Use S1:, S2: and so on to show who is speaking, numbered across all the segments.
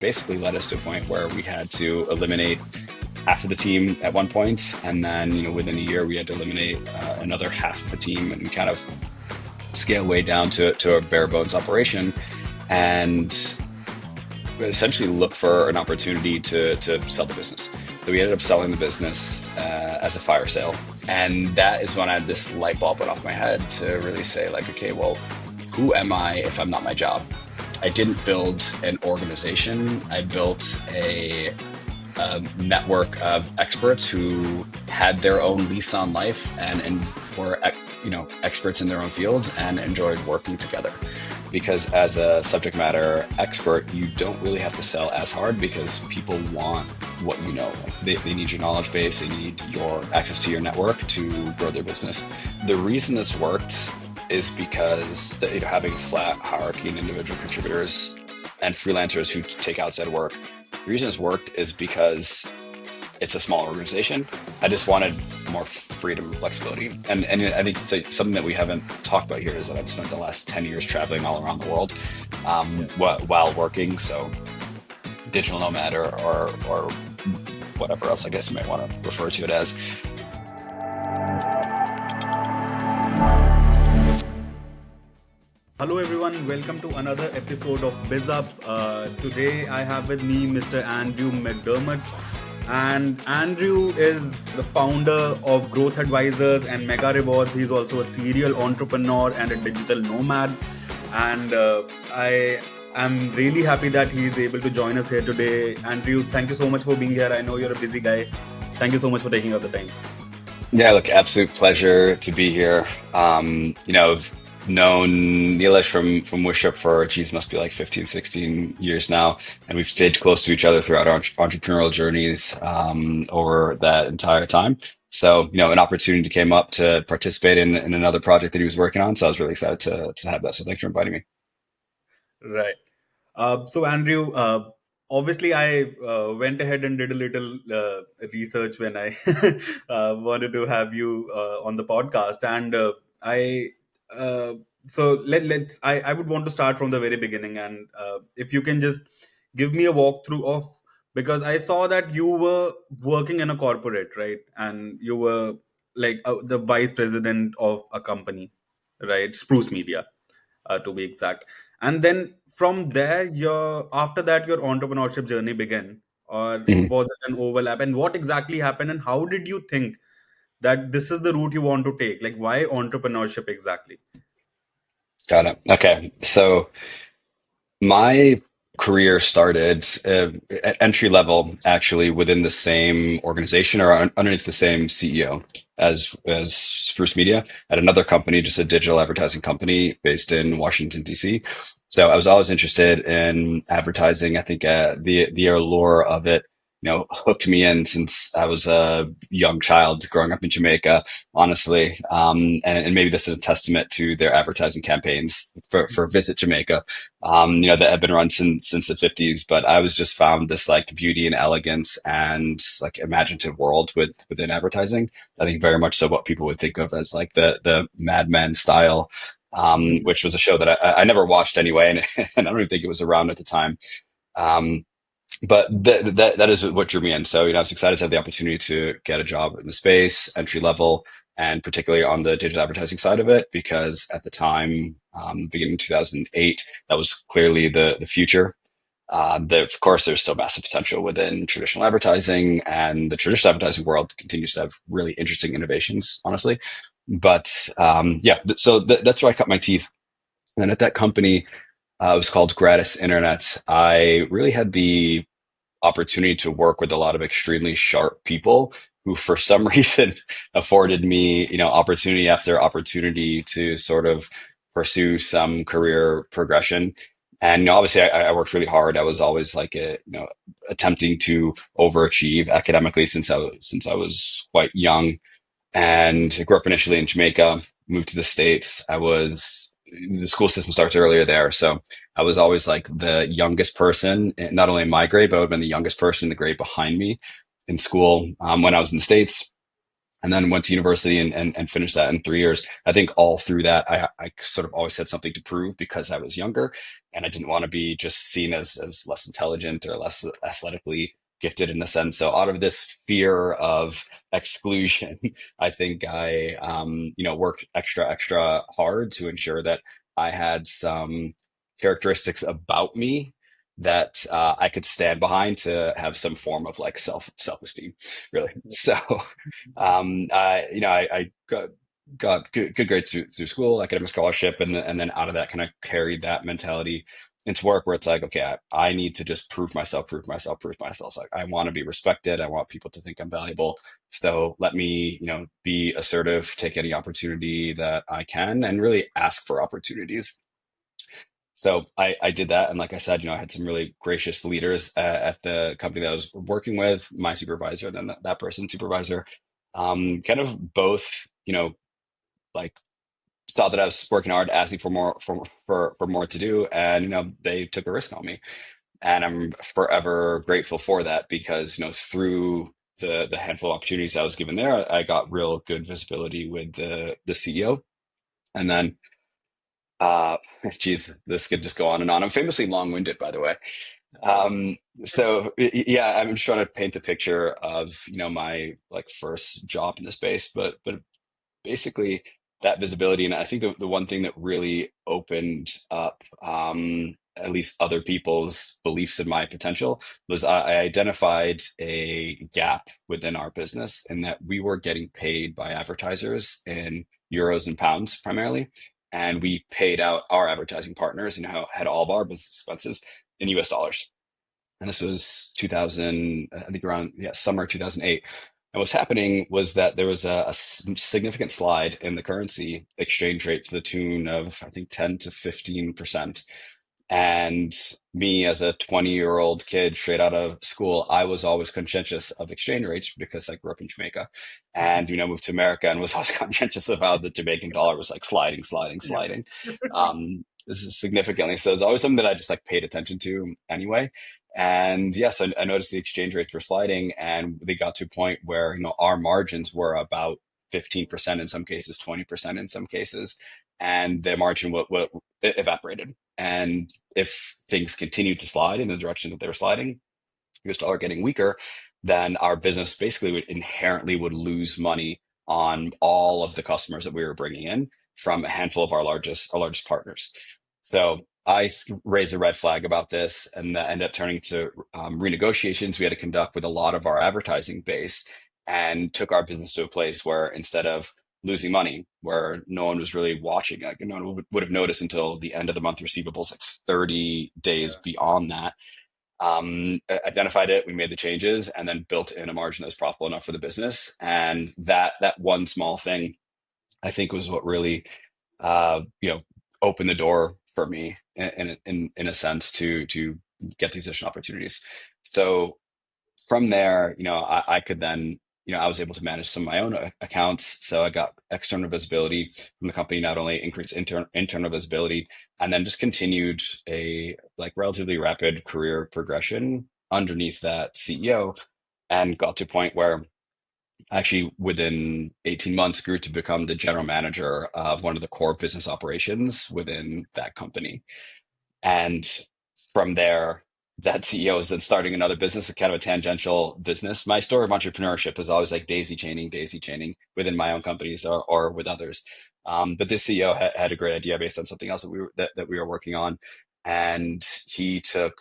S1: basically led us to a point where we had to eliminate half of the team at one point, and then within a year we had to eliminate another half of the team, and we kind of scale way down to a bare bones operation, and essentially look for an opportunity to sell the business. So we ended up selling the business as a fire sale. And that is when I had this light bulb went off my head to really say, like, okay, well, who am I if I'm not my job? I didn't build an organization. I built a network of experts who had their own lease on life and were experts in their own fields and enjoyed working together. Because as a subject matter expert, you don't really have to sell as hard because people want what you know. They need your knowledge base, they need your access to your network to grow their business. The reason it's worked is because having a flat hierarchy and individual contributors and freelancers who take outside work, the reason it's worked is because it's a small organization. I just wanted more freedom and flexibility. And I think something that we haven't talked about here is that I've spent the last 10 years traveling all around the world while working. So digital nomad or whatever else I guess you might want to refer to it as.
S2: Hello everyone, welcome to another episode of BizUp. Today I have with me Mr. Anredrew McDermott. And Anredrew is the founder of Growth Advisors and Mega Rewards. He's also a serial entrepreneur and a digital nomad. And I am really happy that he's able to join us here today. Anredrew, thank you so much for being here. I know you're a busy guy. Thank you so much for taking out the time.
S1: Yeah, look, absolute pleasure to be here. I've known Neelish from Wishup for, geez, must be like 15, 16 years now. And we've stayed close to each other throughout our entrepreneurial journeys over that entire time. So, an opportunity came up to participate in another project that he was working on. So I was really excited to have that. So thanks for inviting me.
S2: Right. So, Anredrew, obviously, I went ahead and did a little research when I wanted to have you on the podcast, and I so let's. I would want to start from the very beginning, and if you can just give me a walkthrough of, because I saw that you were working in a corporate, right, and you were like the vice president of a company, right, Spruce Media, to be exact. And then from there, your after that, your entrepreneurship journey began, or
S1: Mhm.
S2: was it an overlap? And what exactly happened? And how did you think that this is the route you want to take? Like, why entrepreneurship exactly?
S1: Got it. Okay. So my career started at entry level, actually within the same organization or underneath the same CEO as Spruce Media at another company, just a digital advertising company based in Washington, D.C. So I was always interested in advertising. I think the allure of it, hooked me in since I was a young child growing up in Jamaica, honestly. And maybe this is a testament to their advertising campaigns for Visit Jamaica, that have been run since the 50s. But I was just found this like beauty and elegance and like imaginative world within advertising. I think very much so what people would think of as like the Mad Men style, which was a show that I never watched anyway, and I don't even think it was around at the time. Um, but that is what drew me in. So, I was excited to have the opportunity to get a job in the space, entry level, and particularly on the digital advertising side of it, because at the time, beginning 2008, that was clearly the future. Of course, there's still massive potential within traditional advertising, and the traditional advertising world continues to have really interesting innovations, honestly. But yeah, so that's where I cut my teeth. And then at that company, it was called Gratis Internet. I really had the opportunity to work with a lot of extremely sharp people who, for some reason, afforded me, opportunity after opportunity to sort of pursue some career progression. And obviously, I worked really hard. I was always like attempting to overachieve academically since I was quite young, and I grew up initially in Jamaica, moved to the States. The school system starts earlier there. So I was always like the youngest person, not only in my grade, but I would have been the youngest person in the grade behind me in school when I was in the States. and then went to university and finished that in 3 years. I think all through that, I sort of always had something to prove because I was younger and I didn't want to be just seen as less intelligent or less athletically gifted in a sense. So out of this fear of exclusion, I think I, worked extra hard to ensure that I had some characteristics about me that I could stand behind to have some form of like self-esteem, really. So I got good grades through school, academic scholarship, and then out of that kind of carried that mentality into work where it's like, okay, I need to just prove myself, prove myself, prove myself. Like I want to be respected. I want people to think I'm valuable. So let me, be assertive, take any opportunity that I can, and really ask for opportunities. So I did that. And like I said, I had some really gracious leaders at the company that I was working with, my supervisor, and then that person's supervisor, kind of both, like saw that I was working hard, asking for more, for more to do. And, they took a risk on me. And I'm forever grateful for that because, through the handful of opportunities I was given there, I got real good visibility with the CEO. And then uh, geez, this could just go on and on. I'm famously long-winded, by the way. Um, yeah, I'm just trying to paint a picture of, my like first job in the space, but basically that visibility. And I think the one thing that really opened up at least other people's beliefs in my potential was I identified a gap within our business in that we were getting paid by advertisers in euros and pounds primarily. And we paid out our advertising partners and had all of our business expenses in US dollars. And this was 2000, I think around, yeah, summer 2008. And what's happening was that there was a significant slide in the currency exchange rate to the tune of, I think, 10 to 15%. And me, as a 20-year-old kid straight out of school, I was always conscientious of exchange rates because I grew up in Jamaica and, moved to America and was always conscientious of how the Jamaican dollar was like sliding, sliding,
S2: Yeah.
S1: sliding. This is significantly. So it's always something that I just like paid attention to anyway. And yes, I noticed the exchange rates were sliding and they got to a point where, our margins were about 15% in some cases, 20% in some cases. And the margin it evaporated. And if things continued to slide in the direction that they were sliding, US dollar getting weaker, then our business basically would lose money on all of the customers that we were bringing in from a handful of our largest partners. So raised a red flag about this, and that ended up turning to renegotiations we had to conduct with a lot of our advertising base, and took our business to a place where instead of losing money, where no one was really watching, like no one would have noticed until the end of the month receivables, like 30 days
S2: Yeah.
S1: beyond that, identified it, we made the changes, and then built in a margin that's profitable enough for the business. And that one small thing, I think, was what really, uh, you know, opened the door for me in a sense to get these additional opportunities. So from there, I could then, I was able to manage some of my own accounts. So I got external visibility from the company, not only increased internal visibility, and then just continued a like relatively rapid career progression underneath that CEO, and got to a point where actually within 18 months grew to become the general manager of one of the core business operations within that company. And from there, that CEO is then starting another business, a kind of a tangential business. My story of entrepreneurship is always like daisy chaining within my own companies or with others. But this CEO had a great idea based on something else that we were working on, and he took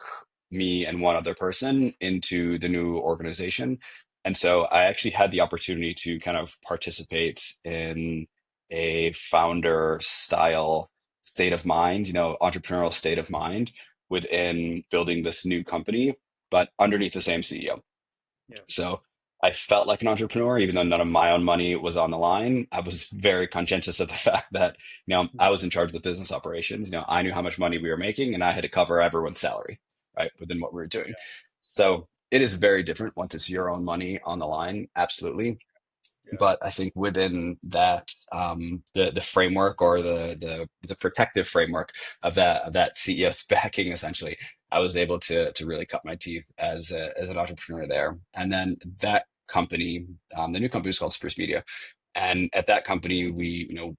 S1: me and one other person into the new organization. And so I actually had the opportunity to kind of participate in a founder style state of mind, entrepreneurial state of mind within building this new company, but underneath the same CEO.
S2: Yeah.
S1: So I felt like an entrepreneur, even though none of my own money was on the line. I was very conscientious of the fact that, I was in charge of the business operations. I knew how much money we were making and I had to cover everyone's salary, right, within what we were doing. So it is very different once it's your own money on the line. Absolutely.
S2: Yeah.
S1: But I think within that, the framework or the protective framework of that CEO's backing, essentially, I was able to really cut my teeth as an entrepreneur there. And then that company. The new company was called Spruce Media. And at that company, we,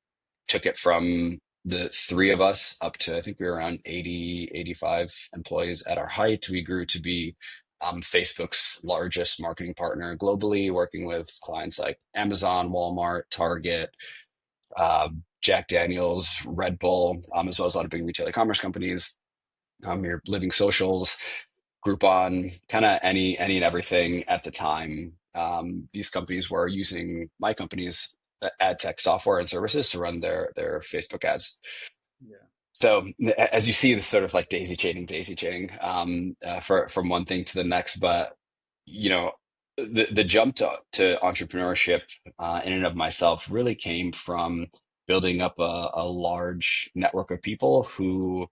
S1: took it from the three of us up to, I think we were around 80, 85 employees at our height. We grew to be Facebook's largest marketing partner globally, working with clients like Amazon, Walmart, Target, Jack Daniels, Red Bull, as well as a lot of big retail e-commerce companies. Your Living Socials, Groupon, kind of any and everything at the time. These companies were using my company's ad tech software and services to run their Facebook ads.
S2: Yeah.
S1: So as you see, this sort of like daisy chaining from one thing to the next. But you know, the jump to entrepreneurship in and of myself really came from building up a large network of people who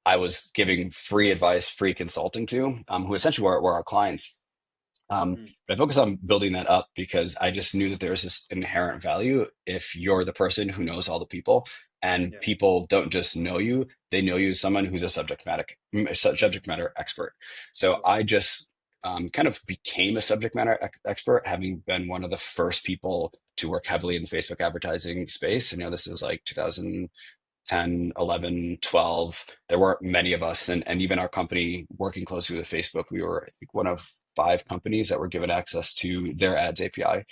S1: I was giving free advice, free consulting to, who essentially were our clients.
S2: Mm.
S1: But I focused on building that up because I just knew that there's this inherent value if you're the person who knows all the people, and
S2: Yeah.
S1: people don't just know you, they know you as someone who's a subject matter expert. So
S2: Right.
S1: I just kind of became a subject matter expert, having been one of the first people to work heavily in the Facebook advertising space. And this is like 2010, 11, 12. There weren't many of us. And even our company working closely with Facebook, we were, I think, one of five companies that were given access to their ads API.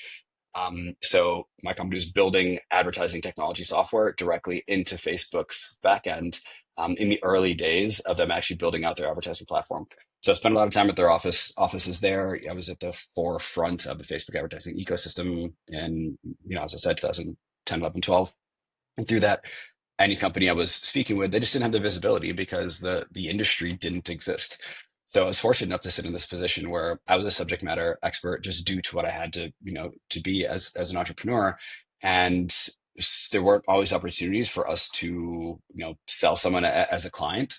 S1: So my company was building advertising technology software directly into Facebook's backend in the early days of them actually building out their advertising platform. So I spent a lot of time at their offices there. I was at the forefront of the Facebook advertising ecosystem in, as I said, 2010, 11, 12. And through that, any company I was speaking with, they just didn't have the visibility because the industry didn't exist. So I was fortunate enough to sit in this position where I was a subject matter expert just due to what I had to be as an entrepreneur. And there weren't always opportunities for us to, sell someone as a client.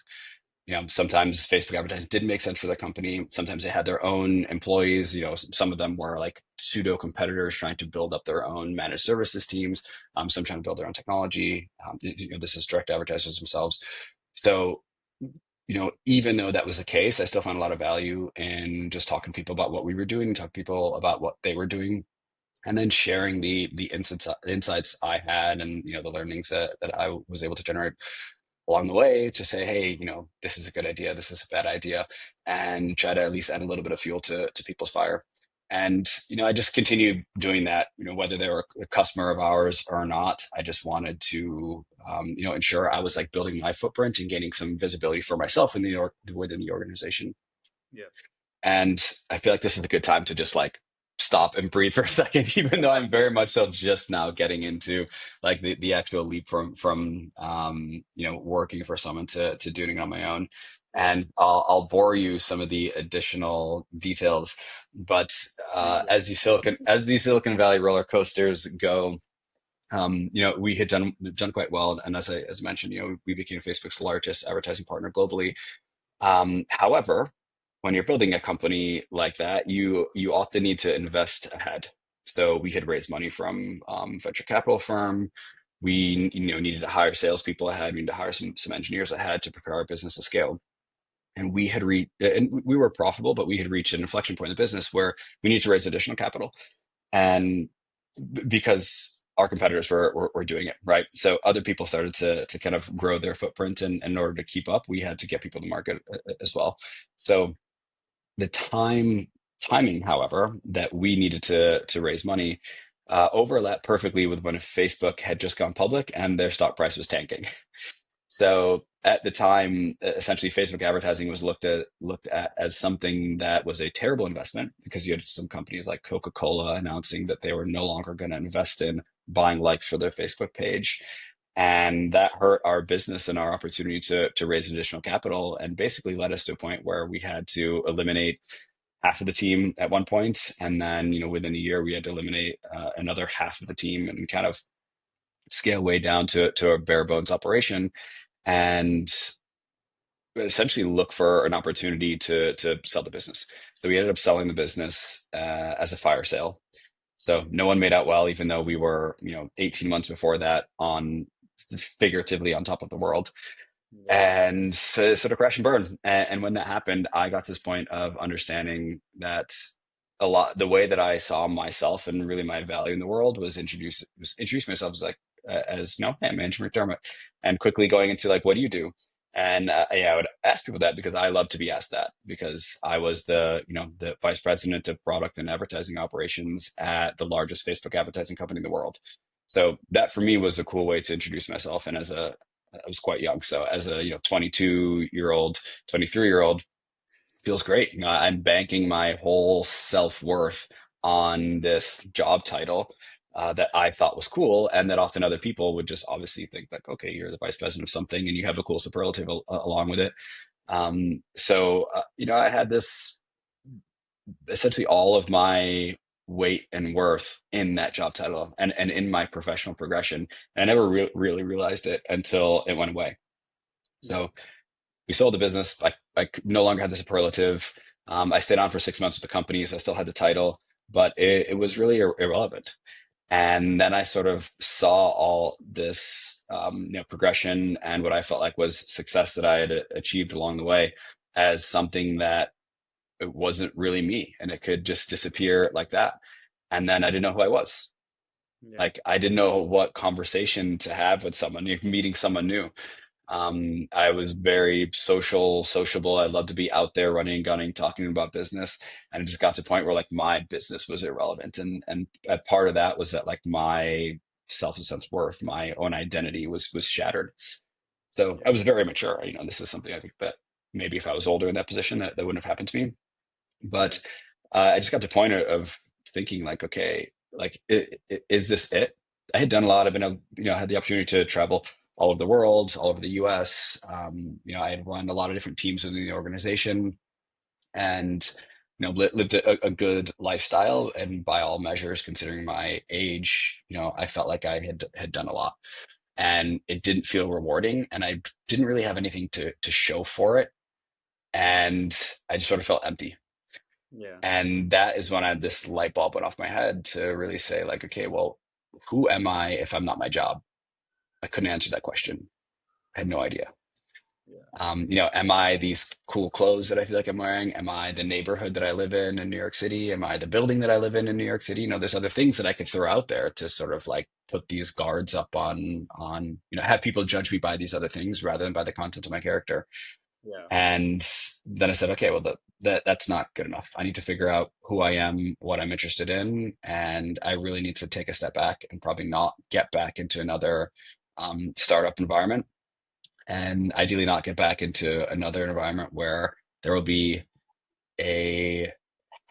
S1: Sometimes Facebook advertising didn't make sense for the company. Sometimes they had their own employees. Some of them were like pseudo competitors trying to build up their own managed services teams. Some trying to build their own technology. This is direct advertisers themselves. So, even though that was the case, I still found a lot of value in just talking to people about what we were doing, talking to people about what they were doing, and then sharing the insights I had and the learnings that I was able to generate along the way to say, hey, this is a good idea, this is a bad idea, and try to at least add a little bit of fuel to people's fire. And I just continued doing that. Whether they were a customer of ours or not, I just wanted to ensure I was like building my footprint and gaining some visibility for myself in within the organization.
S2: Yeah.
S1: And I feel like this is a good time to just like stop and breathe for a second, even though I'm very much so just now getting into like the actual leap from working for someone to doing it on my own.
S2: Right.
S1: And I'll bore you some of the additional details, but
S2: Please go
S1: as the Silicon Valley roller coasters go, we had done quite well, and as mentioned, we became Facebook's largest advertising partner globally. However, when you're building a company like that, you often need to invest ahead. So we had raised money from venture capital firm. We needed to hire salespeople ahead. We needed to hire some engineers ahead to prepare our business to scale. And we were profitable, but we had reached an inflection point in the business where we needed to raise additional capital. And because our competitors were doing it right, so other people started to kind of grow their footprint, and in order to keep up, we had to get people to market as well. So the timing, however, that we needed to raise money overlapped perfectly with when Facebook had just gone public and their stock price was tanking. So at the time, essentially, Facebook advertising was looked at as something that was a terrible investment because you had some companies like Coca-Cola announcing that they were no longer going to invest in buying likes for their Facebook page. And that hurt our business and our opportunity to raise additional capital, and basically led us to a point where we had to eliminate half of the team at one point, and then within a year we had to eliminate another half of the team and kind of scale way down to a bare bones operation, and essentially look for an opportunity to sell the business. So we ended up selling the business as a fire sale. So no one made out well, even though we were 18 months before that on figuratively on top of the world.
S2: Wow.
S1: And so, sort of crash and burn. And when that happened, I got to this point of understanding that a lot, the way that I saw myself and really my value in the world was introduce myself as like as you know, hey, I'm Andrew McDermott, and quickly going into like, what do you do? And yeah, I would ask people that because I love to be asked that, because I was the the vice president of product and advertising operations at the largest Facebook advertising company in the world. So that for me was a cool way to introduce myself. And I was quite young, so as a 22-year-old, 23-year-old, feels great. I'm banking my whole self-worth on this job title that I thought was cool, and that often other people would just obviously think like, okay, you're the vice president of something, and you have a cool superlative along with it. I had this essentially all of my weight and worth in that job title and in my professional progression, and I never really realized it until it went away.
S2: Yeah.
S1: So we sold the business. I no longer had the superlative. I stayed on for 6 months with the company, so I still had the title, but it was really irrelevant. And then I sort of saw all this, progression and what I felt like was success that I had achieved along the way as something that it wasn't really me, and it could just disappear like that. And then I didn't know who I was.
S2: Yeah.
S1: Like I didn't know what conversation to have with someone, meeting someone new. I was very sociable. I loved to be out there running, gunning, talking about business. And it just got to a point where like my business was irrelevant. And a part of that was that like my self-sense worth, my own identity was shattered. So I
S2: Yeah.
S1: was very mature. This is something I think that maybe if I was older in that position, that wouldn't have happened to me.
S2: Yeah.
S1: But I just got to a point of thinking like, okay, like, is this it? I had done a lot. I've been, had the opportunity to travel all over the world, all over the US. I had run a lot of different teams within the organization, and lived a good lifestyle. And by all measures, considering my age, I felt like I had done a lot, and it didn't feel rewarding, and I didn't really have anything to show for it, and I just sort of felt empty.
S2: Yeah.
S1: And that is when I had this light bulb went off my head to really say, like, okay, well, who am I if I'm not my job? I couldn't answer that question. I had no idea.
S2: Yeah.
S1: Am I these cool clothes that I feel like I'm wearing? Am I the neighborhood that I live in New York City? Am I the building that I live in New York City? There's other things that I could throw out there to sort of like put these guards up on, have people judge me by these other things rather than by the content of my character.
S2: Yeah.
S1: And then I said, okay, well, that's not good enough. I need to figure out who I am, what I'm interested in, and I really need to take a step back and probably not get back into another startup environment, and ideally not get back into another environment where there will be a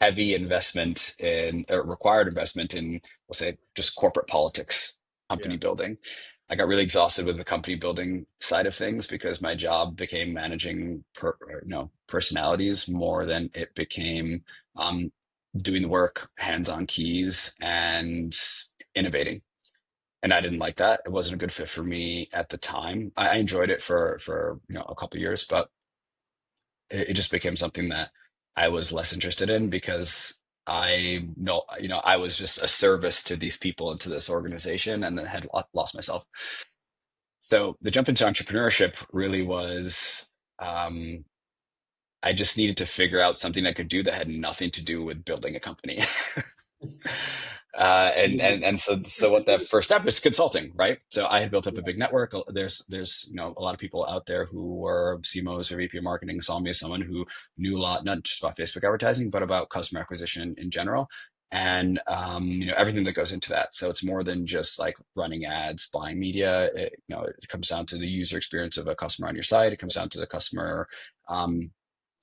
S1: heavy investment in or required investment in, we'll say, just corporate politics, company
S2: Yeah.
S1: building. I got really exhausted with the company building side of things because my job became managing personalities more than it became um, doing the work, hands on keys, and innovating. And I didn't like that. It wasn't a good fit for me at the time. I enjoyed it for a couple of years, but it just became something that I was less interested in because I was just a service to these people and to this organization, and then had lost myself. So the jump into entrepreneurship really was, um, I just needed to figure out something I could do that had nothing to do with building a company. And so what that first step is consulting, right? So I had built up a big network. There's a lot of people out there who were CMOs or VP of marketing, saw me as someone who knew a lot, not just about Facebook advertising, but about customer acquisition in general. And everything that goes into that. So it's more than just like running ads, buying media. It comes down to the user experience of a customer on your site. It comes down to the customer um,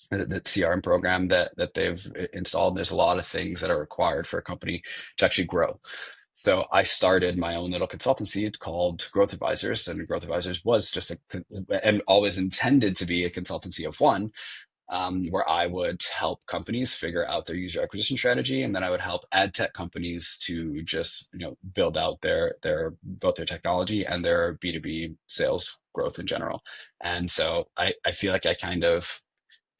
S1: the CRM program that they've installed. There's a lot of things that are required for a company to actually grow. So I started my own little consultancy called Growth Advisors, and Growth Advisors was just and always intended to be a consultancy of one, where I would help companies figure out their user acquisition strategy, and then I would help ad tech companies to just build out their both their technology and their B2B sales growth in general. And so I feel like I kind of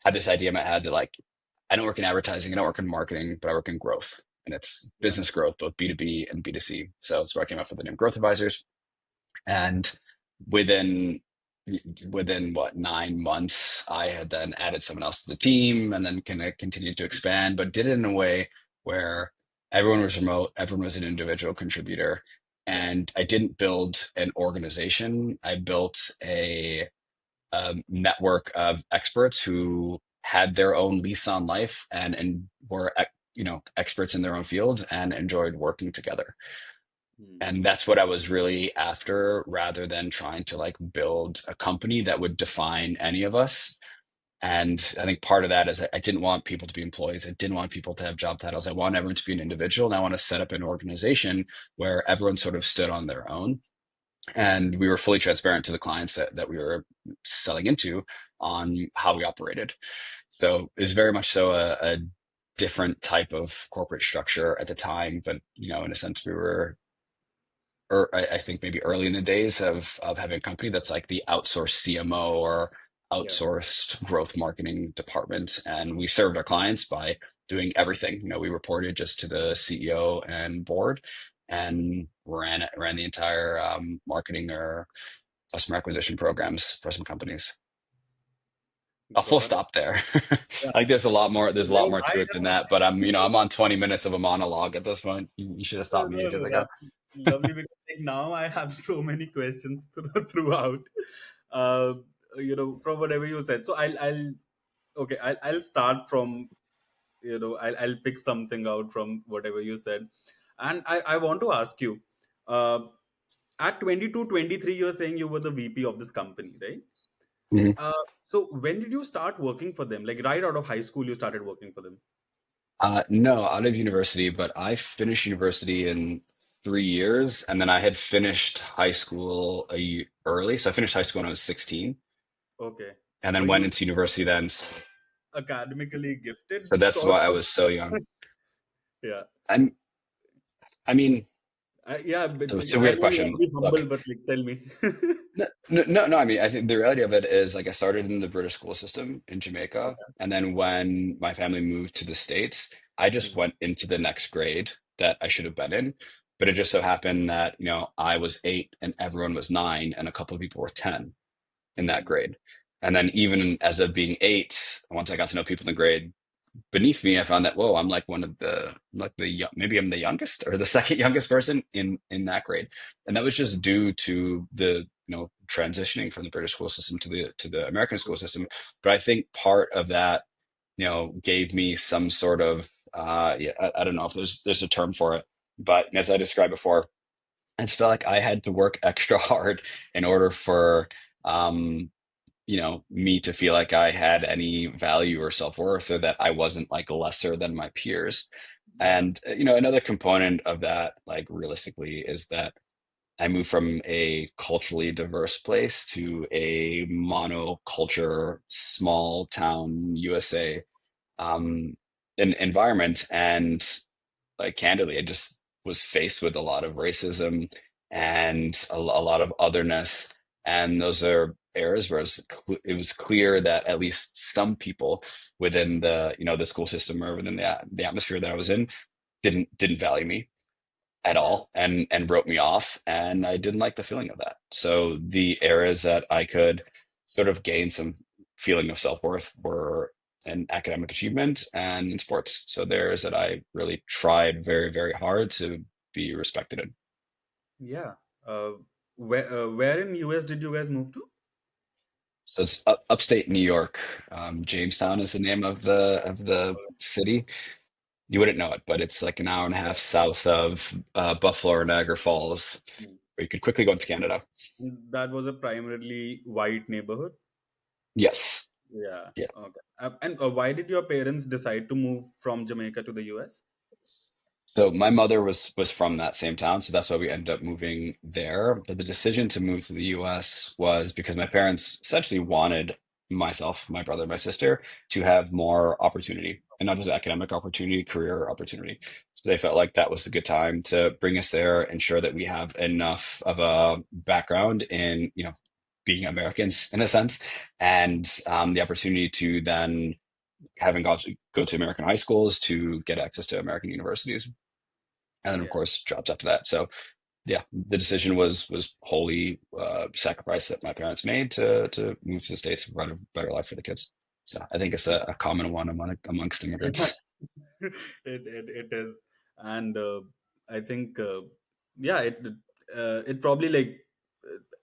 S1: had this idea in my head that like I don't work in advertising, I don't work in marketing, but I work in growth. And it's
S2: Yeah.
S1: business growth, both B2B and B2C. So that's where I came up with the name Growth Advisors. And within within what 9 months, I had then added someone else to the team and then kind of continued to expand, but did it in a way where everyone was remote, everyone was an individual contributor,
S2: Yeah.
S1: and I didn't build an organization. I built a network of experts who had their own lease on life and were experts in their own field and enjoyed working together.
S2: Hmm.
S1: And that's what I was really after, rather than trying to like build a company that would define any of us. And I think part of that is I didn't want people to be employees. I didn't want people to have job titles. I want everyone to be an individual. And I want to set up an organization where everyone sort of stood on their own. And we were fully transparent to the clients that we were selling into on how we operated. So it was very much so a different type of corporate structure at the time. But, in a sense, we were, or I think maybe early in the days of having a company that's like the outsourced CMO or
S2: Yeah.
S1: outsourced growth marketing department. And we served our clients by doing everything. We reported just to the CEO and board and ran the entire marketing or customer acquisition programs for some companies. I'll full
S2: Got it.
S1: stop there.
S2: Yeah.
S1: I think there's a lot more. There's a lot
S2: Because
S1: more
S2: I
S1: to it than that. But I'm on 20 minutes of a monologue at this point. You should have
S2: no,
S1: stopped me
S2: no,
S1: ages
S2: no,
S1: ago.
S2: that's lovely because like, now I have so many questions throughout. Uh, from whatever you said. So I'll okay. I'll start from I'll pick something out from whatever you said, and I want to ask you. Uh, at 22, 23, you're saying you were the VP of this company, right?
S1: Mhm.
S2: So when did you start working for them? Like right out of high school, you started working for them.
S1: No, out of university, but I finished university in 3 years, and then I had finished high school a year early. So I finished high school when I was 16,
S2: Okay.
S1: and
S2: Were
S1: then went
S2: you
S1: into university then.
S2: academically
S1: So
S2: gifted,
S1: that's
S2: sort
S1: why I
S2: of?
S1: was so young.
S2: Yeah.
S1: I'm, I mean,
S2: Yeah, but
S1: so it's a
S2: I
S1: weird
S2: know you
S1: question.
S2: want to be
S1: Look,
S2: humble, but like, tell me.
S1: no, no, no, no. I mean, I think the reality of it is like I started in the British school system in Jamaica,
S2: Okay.
S1: and then when my family moved to the States, I just
S2: Mhm.
S1: went into the next grade that I should have been in. But it just so happened that, I was 8 and everyone was 9, and a couple of people were 10 in that
S2: Mhm.
S1: grade. And then even as of being 8, once I got to know people in the grade, beneath me, I found that, whoa, I'm like one of the like maybe I'm the youngest or the second youngest person in that grade, and that was just due to the transitioning from the British school system to the American school system. But I think part of that gave me some sort of yeah, I don't know if there's a term for it, but as I described before, I just felt like I had to work extra hard in order for um me to feel like I had any value or self-worth, or that I wasn't like lesser than my peers.
S2: Yeah.
S1: And another component of that, like realistically, is that I moved from a culturally diverse place to a monoculture, small town USA environment. And like candidly, I just was faced with a lot of racism and a lot of otherness. And those are areas where it was clear that at least some people within the school system or within the atmosphere that I was in didn't value me at
S2: Yeah.
S1: all and wrote me off. And I didn't like the feeling of that. So the areas that I could sort of gain some feeling of self-worth were in academic achievement and in sports. So there's that I really tried very, very hard to be respected in.
S2: Yeah. Uh, where in US did you guys move to?
S1: So it's upstate New York. Jamestown is the name of the city. You wouldn't know it, but it's like an hour and a half south of Buffalo or Niagara Falls,
S2: Hmm.
S1: where you could quickly go into Canada.
S2: That was a primarily white neighborhood.
S1: Yes.
S2: Yeah.
S1: Yeah.
S2: Okay. And why did your parents decide to move from Jamaica to the US?
S1: So my mother was from that same town, so that's why we ended up moving there. But the decision to move to the US was because my parents essentially wanted myself, my brother, my sister to have more opportunity, and not just academic opportunity, career opportunity. So they felt like that was a good time to bring us there, ensure that we have enough of a background in, being Americans in a sense, and the opportunity to then having got to go to American high schools to get access to American universities, and then of
S2: Yeah.
S1: course jobs after that. So yeah, the decision was wholly sacrifice that my parents made to move to the States and provide a better life for the kids. So I think it's a common one amongst
S2: Yeah.
S1: immigrants.
S2: It is. And I think yeah, it probably like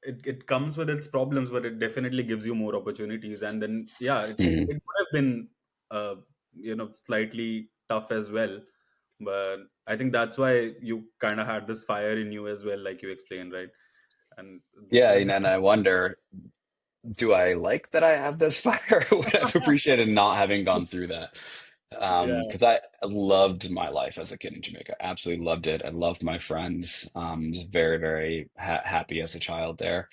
S2: it comes with its problems, but it definitely gives you more opportunities. And then yeah, it
S1: Mhm.
S2: would have been uh, slightly tough as well, but I think that's why you kind of had this fire in you as well, like you explained, right? And
S1: Yeah, and I wonder, do I like that I have this fire? Would have appreciated not having gone through that.
S2: yeah,
S1: Because I loved my life as a kid in Jamaica. Absolutely loved it. I loved my friends. Was very, very happy as a child there.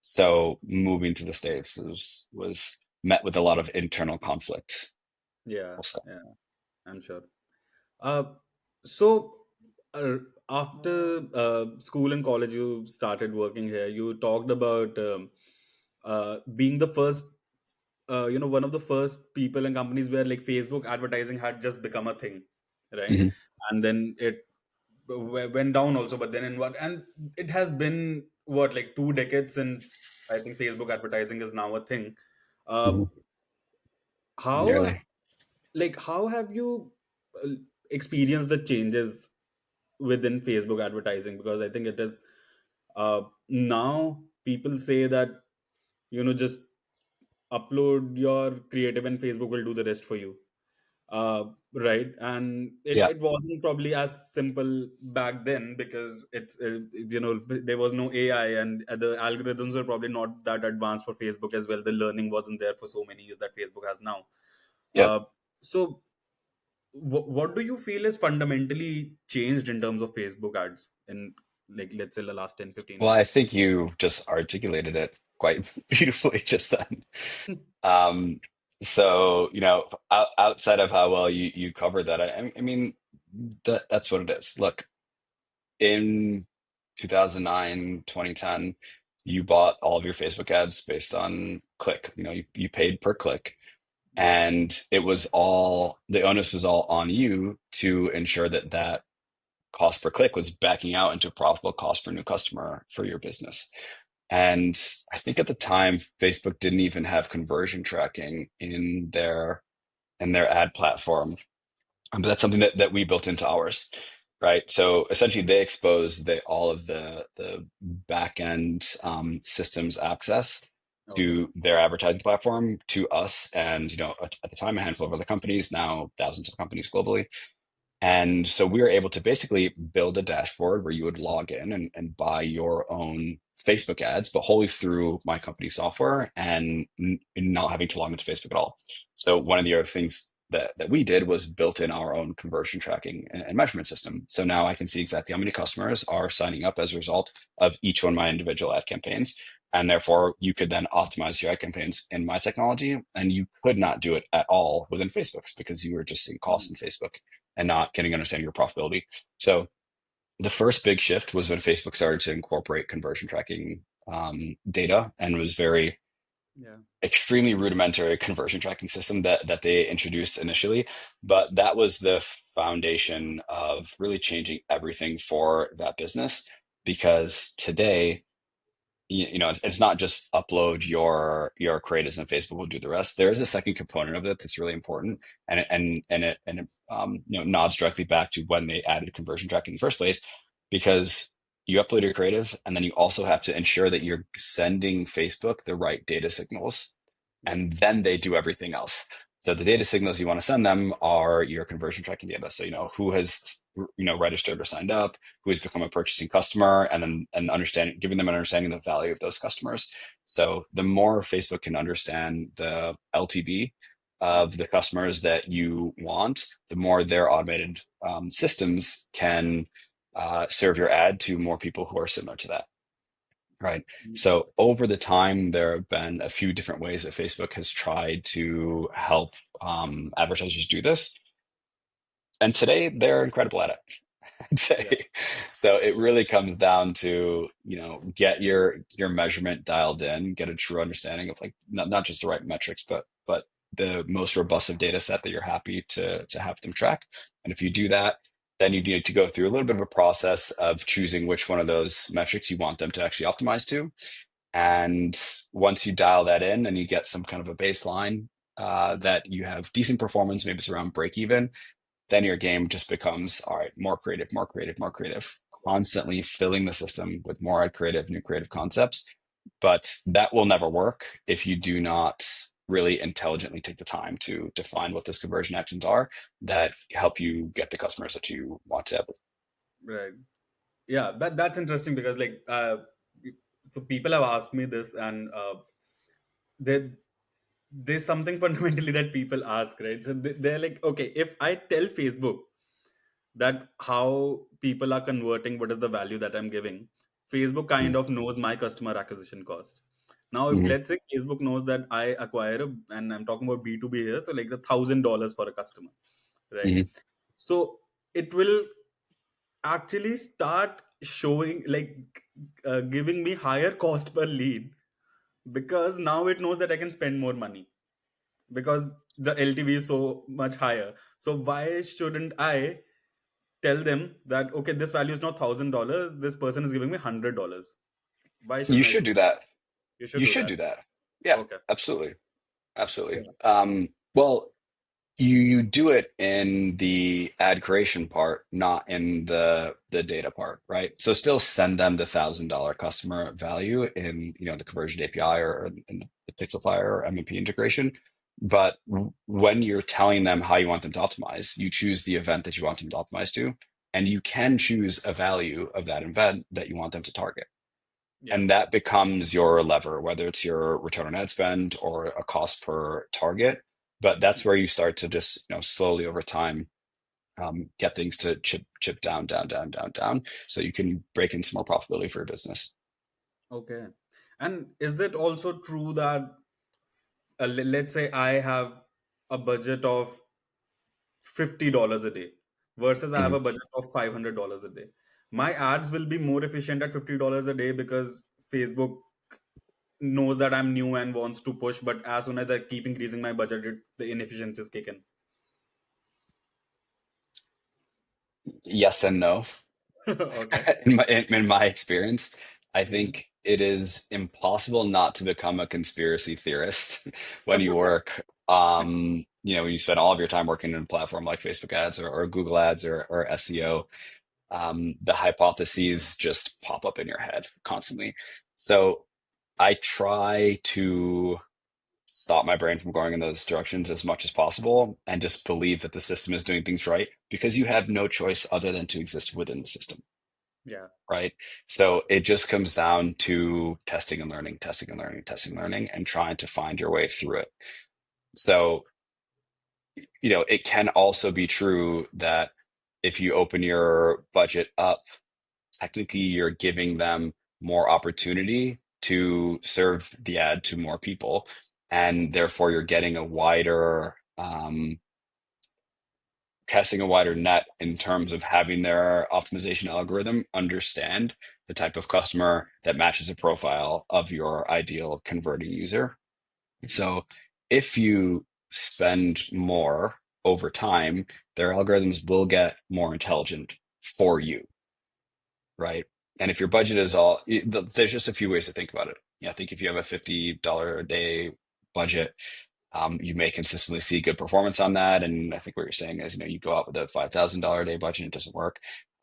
S1: So moving to the States was met with a lot of internal conflict.
S2: yeah,
S1: We'll say.
S2: yeah, I'm sure. Uh, so, uh, after school and college, you started working here. You talked about being the first, one of the first people and companies where like Facebook advertising had just become a thing, right?
S1: Mhm,
S2: And then it went down also. But then in what? And it has been what, like 2 decades since I think Facebook advertising is now a thing. Uh,
S1: mhm.
S2: how
S1: Nearly.
S2: how have you uh, experienced the changes within Facebook advertising? Because I think it is now people say that just upload your creative and Facebook will do the rest for you. Right, and
S1: Yeah,
S2: it wasn't probably as simple back then because it's there was no AI, and the algorithms were probably not that advanced for Facebook as well. The learning wasn't there for so many years that Facebook has now.
S1: yeah.
S2: Uh, so what do you feel is fundamentally changed in terms of Facebook ads in, like, let's say the last 10, 15
S1: Well, I
S2: years?
S1: think you just articulated it quite beautifully just then. Um, so, outside of how well you covered that, I mean, that's what it is. Look, in 2009, 2010, you bought all of your Facebook ads based on click. You paid per click, and the onus was all on you to ensure that that cost per click was backing out into a profitable cost per new customer for your business. And I think at the time, Facebook didn't even have conversion tracking in their ad platform. But that's something that we built into ours, right? So essentially, they expose all of the back end systems access
S2: Okay.
S1: to their advertising platform to us, and at the time, a handful of other companies, now thousands of companies globally. And so we were able to basically build a dashboard where you would log in and buy your own Facebook ads, but wholly through my company software and not having to log into Facebook at all. So one of the other things that we did was built in our own conversion tracking and measurement system. So now I can see exactly how many customers are signing up as a result of each one of my individual ad campaigns. And therefore, you could then optimize your ad campaigns in my technology, and you could not do it at all within Facebook's because you were just seeing costs in
S2: Mm.
S1: Facebook and not getting understanding your profitability. So the first big shift was when Facebook started to incorporate conversion tracking data, and was very
S2: Yeah.
S1: extremely rudimentary conversion tracking system that they introduced initially. But that was the foundation of really changing everything for that business, because today it's not just upload your creatives and Facebook will do the rest. There is a second component of it that's really important, and it nods directly back to when they added conversion tracking in the first place, because you upload your creative, and then you also have to ensure that you're sending Facebook the right data signals,
S2: Yeah.
S1: and then they do everything else. So the data signals you want to send them are your conversion tracking data. So who has registered or signed up, who has become a purchasing customer, and understanding, giving them an understanding of the value of those customers. So the more Facebook can understand the LTV of the customers that you want, the more their automated systems can serve your ad to more people who are similar to that. Right.
S2: Mm.
S1: So over the time, there have been a few different ways that Facebook has tried to help advertisers do this. And today they're incredible at it, I'd
S2: Yeah.
S1: say. So it really comes down to, get your measurement dialed in, get a true understanding of, like, not just the right metrics, but the most robust of data set that you're happy to have them track. And if you do that, then you need to go through a little bit of a process of choosing which one of those metrics you want them to actually optimize to. And once you dial that in and you get some kind of a baseline that you have decent performance, maybe it's around break even, then your game just becomes, all right, more creative, more creative, more creative, constantly filling the system with more creative, new creative concepts. But that will never work if you do not really intelligently take the time to define what those conversion actions are that help you get the customers that you want to have.
S2: Right. Yeah, that's interesting because like so people have asked me this, and there there's something fundamentally that people ask, right? So they're like, okay, if I tell Facebook that how people are converting, what is the value that I'm giving, Facebook kind of knows my customer acquisition cost. Now if
S1: Mhm,
S2: let's say Facebook knows that I acquire and I'm talking about B2B here, so like $1,000 for a customer, right?
S1: mhm.
S2: So it will actually start showing like giving me higher cost per lead, because now it knows that I can spend more money because the LTV is so much higher. So why shouldn't I tell them that okay, this value is not $1,000, this person is giving me $100? Why
S1: You
S2: shouldn't I
S1: should
S2: do
S1: do
S2: that?
S1: that.
S2: You should
S1: You
S2: do
S1: should
S2: that.
S1: do that. Yeah,
S2: Okay.
S1: absolutely. Absolutely.
S2: Yeah.
S1: Well, you do it in the ad creation part, not in the data part, right? So still send them the $1,000 customer value in, the conversion API or in the Pixelfy or MMP integration. But when you're telling them how you want them to optimize, you choose the event that you want them to optimize to, and you can choose a value of that event that you want them to target.
S2: Yeah.
S1: And that becomes your lever, whether it's your return on ad spend or a cost per target. But that's where you start to just, slowly over time, get things to chip down, down, down, down, down, so you can break in some more profitability for your business.
S2: Okay. And is it also true that let's say I have a budget of $50 a day versus I have
S1: Mhm.
S2: a budget of $500 a day? My ads will be more efficient at $50 a day because Facebook knows that I'm new and wants to push. But as soon as I keep increasing my budget, the inefficiencies kick in.
S1: Yes and no.
S2: Okay.
S1: In my experience, I
S2: Mhm.
S1: think it is impossible not to become a conspiracy theorist when you work. When you spend all of your time working in a platform like Facebook ads or Google ads or SEO, the hypotheses just pop up in your head constantly. So I try to stop my brain from going in those directions as much as possible and just believe that the system is doing things right because you have no choice other than to exist within the system,
S2: Yeah.
S1: right? So it just comes down to testing and learning, testing and learning, testing and learning, and trying to find your way through it. So, it can also be true that if you open your budget up, technically you're giving them more opportunity to serve the ad to more people, and therefore you're getting a wider casting a wider net in terms of having their optimization algorithm understand the type of customer that matches a profile of your ideal converting user. So if you spend more over time, their algorithms will get more intelligent for you, right? And if your budget is there's just a few ways to think about it. I think if you have a $50 a day budget, you may consistently see good performance on that. And I think what you're saying is, you go out with a $5,000 a day budget, and it doesn't work.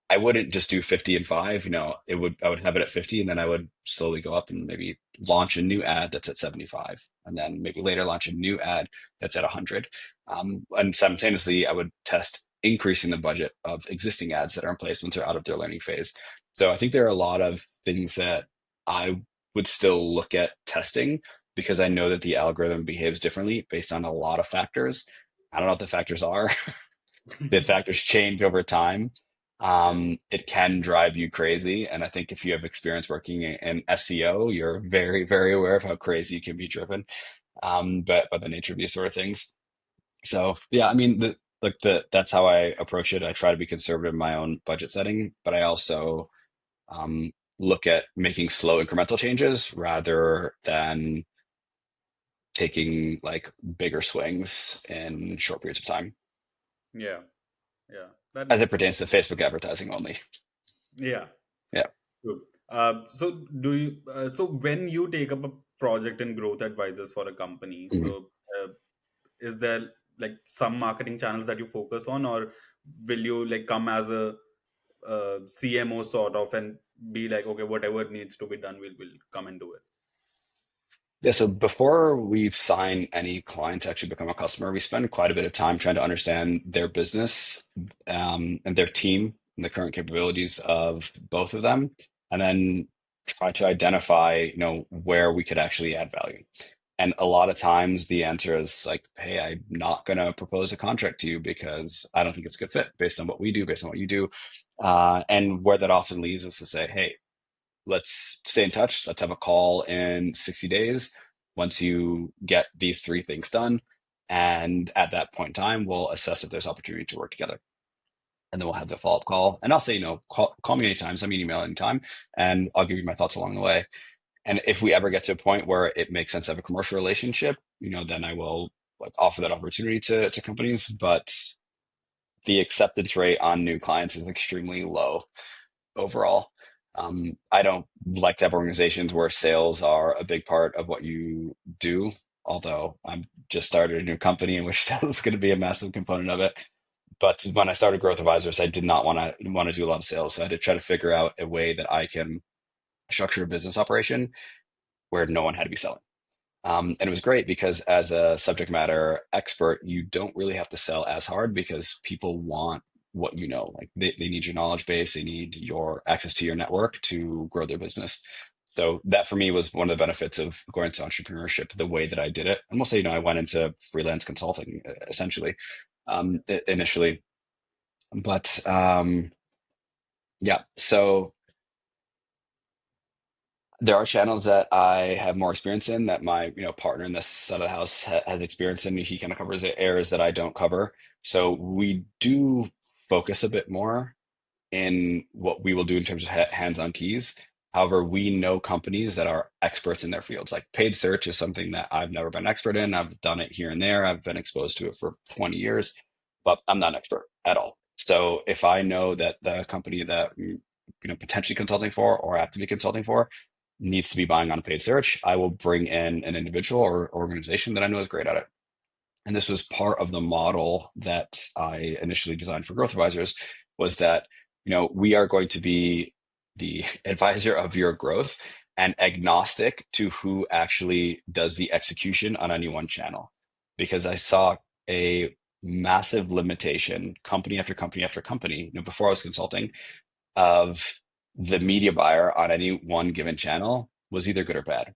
S1: I wouldn't just do 50 and five, I would have it at 50, and then I would slowly go up and maybe launch a new ad that's at 75. And then maybe later launch a new ad that's at 100. And simultaneously, I would test increasing the budget of existing ads that are in place once they're out of their learning phase. So I think there are a lot of things that I would still look at testing because I know that the algorithm behaves differently based on a lot of factors. I don't know what the factors are. The factors change over time.
S2: Yeah.
S1: It can drive you crazy. And I think if you have experience working in SEO, you're very, very aware of how crazy you can be driven, but by the nature of these sort of things. So yeah, I mean, that's how I approach it. I try to be conservative in my own budget setting, but I also look at making slow incremental changes rather than taking like bigger swings in short periods of time
S2: Yeah. Yeah. That
S1: as it
S2: makes sense.
S1: pertains to Facebook advertising only.
S2: Yeah.
S1: Yeah.
S2: True. So when you take up a project in growth advisors for a company,
S1: Mhm.
S2: is there like some marketing channels that you focus on, or will you like come as a CMO sort of and be like, okay, whatever needs to be done, we'll come and do it.
S1: Yeah, so before we sign any client to actually become a customer, we spend quite a bit of time trying to understand their business, and their team and the current capabilities of both of them, and then try to identify, where we could actually add value. And a lot of times the answer is like, hey, I'm not going to propose a contract to you because I don't think it's a good fit based on what we do, based on what you do. And where that often leads us to say, hey, let's stay in touch. Let's have a call in 60 days once you get these three things done. And at that point in time, we'll assess if there's opportunity to work together. And then we'll have the follow-up call. And I'll say, call me anytime, send me an email anytime, and I'll give you my thoughts along the way. And if we ever get to a point where it makes sense to have a commercial relationship, then I will like offer that opportunity to companies. But the acceptance rate on new clients is extremely low overall. I don't like to have organizations where sales are a big part of what you do, although I'm just started a new company in which sales is going to be a massive component of it. But when I started Growth Advisors, I did not want to do a lot of sales. So I had to try to figure out a way that I can structure a business operation where no one had to be selling. And it was great because as a subject matter expert, you don't really have to sell as hard because people want what you know. Like they need your knowledge base, they need your access to your network to grow their business. So that for me was one of the benefits of going into entrepreneurship, the way that I did it. And we'll say, I went into freelance consulting essentially initially. But yeah, so there are channels that I have more experience in that my partner in this side of the house has experience in. He kind of covers the areas that I don't cover. So we do focus a bit more in what we will do in terms of hands-on keys. However, we know companies that are experts in their fields. Like paid search is something that I've never been an expert in. I've done it here and there. I've been exposed to it for 20 years, but I'm not an expert at all. So if I know that the company that potentially consulting for or actively consulting for needs to be buying on paid search, I will bring in an individual or organization that I know is great at it. And this was part of the model that I initially designed for Growth Advisors was that, we are going to be the advisor of your growth and agnostic to who actually does the execution on any one channel. Because I saw a massive limitation, company after company after company, before I was consulting, of the media buyer on any one given channel was either good or bad.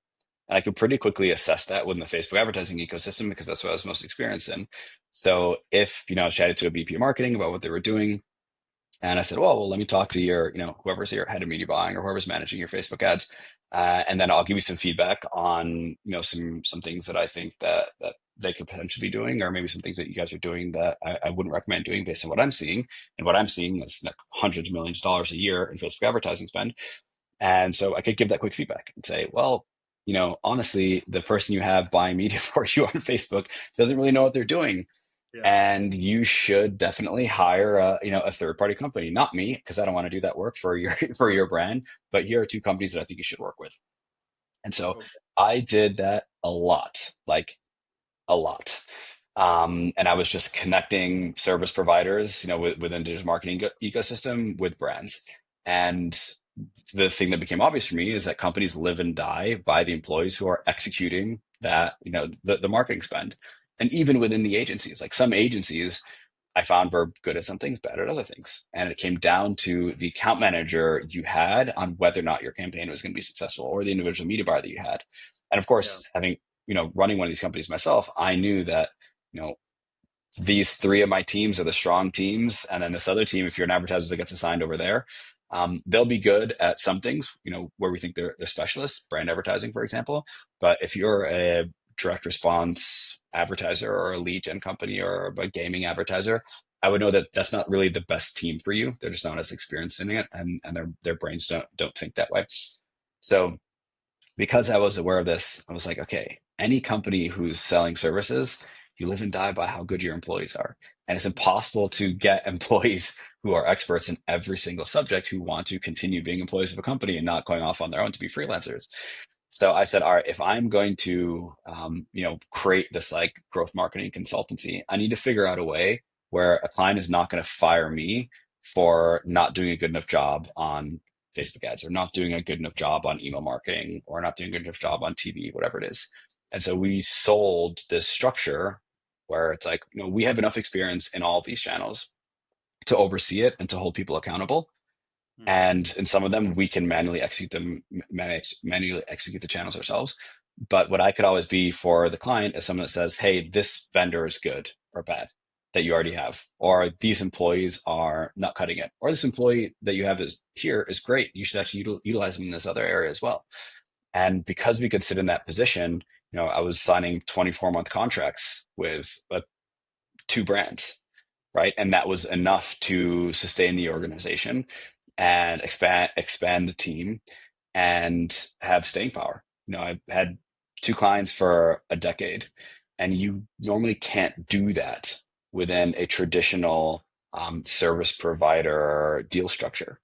S1: And I could pretty quickly assess that within the Facebook advertising ecosystem because that's what I was most experienced in. So if, I chatted to a VP of marketing about what they were doing, and I said, well, let me talk to your, whoever's your head of media buying or whoever's managing your Facebook ads. And then I'll give you some feedback on, some things that I think that they could potentially be doing, or maybe some things that you guys are doing that I wouldn't recommend doing based on what I'm seeing. And what I'm seeing is like hundreds of millions of dollars a year in Facebook advertising spend. And so I could give that quick feedback and say, well, honestly, the person you have buying media for you on Facebook doesn't really know what they're doing,
S2: Yeah.
S1: and you should definitely hire a third party company, not me, because I don't want to do that work for your for your brand. But here are two companies that I think you should work with. And so
S2: Okay.
S1: I did that a lot, like a lot. And I was just connecting service providers, within digital marketing ecosystem with brands. And the thing that became obvious for me is that companies live and die by the employees who are executing that, the marketing spend. And even within the agencies, like some agencies I found were good at some things, bad at other things. And it came down to the account manager you had on whether or not your campaign was going to be successful or the individual media buyer that you had. And of
S2: Yeah.
S1: course, having, running one of these companies myself, I knew that, you know, these three of my teams are the strong teams. And then this other team, if you're an advertiser that gets assigned over there, they'll be good at some things, where we think they're specialists, brand advertising, for example. But if you're a direct response advertiser or a lead gen company or a gaming advertiser, I would know that that's not really the best team for you. They're just not as experienced in it, and their brains don't think that way. So because I was aware of this, I was like, okay, any company who's selling services, you live and die by how good your employees are. And it's impossible to get employees who are experts in every single subject who want to continue being employees of a company and not going off on their own to be freelancers. So I said, all right, if I'm going to, create this like growth marketing consultancy, I need to figure out a way where a client is not going to fire me for not doing a good enough job on Facebook ads, or not doing a good enough job on email marketing, or not doing a good enough job on TV, whatever it is. And so we sold this structure where it's like, we have enough experience in all of these channels to oversee it and to hold people accountable.
S2: Hmm.
S1: And in some of them, we can manually execute the channels ourselves. But what I could always be for the client is someone that says, hey, this vendor is good or bad that you already have, or these employees are not cutting it, or this employee that you have is here is great. You should actually utilize them in this other area as well. And because we could sit in that position, I was signing 24-month contracts with two brands, right? And that was enough to sustain the organization and expand the team and have staying power. I've had two clients for a decade, and you normally can't do that within a traditional service provider deal structure.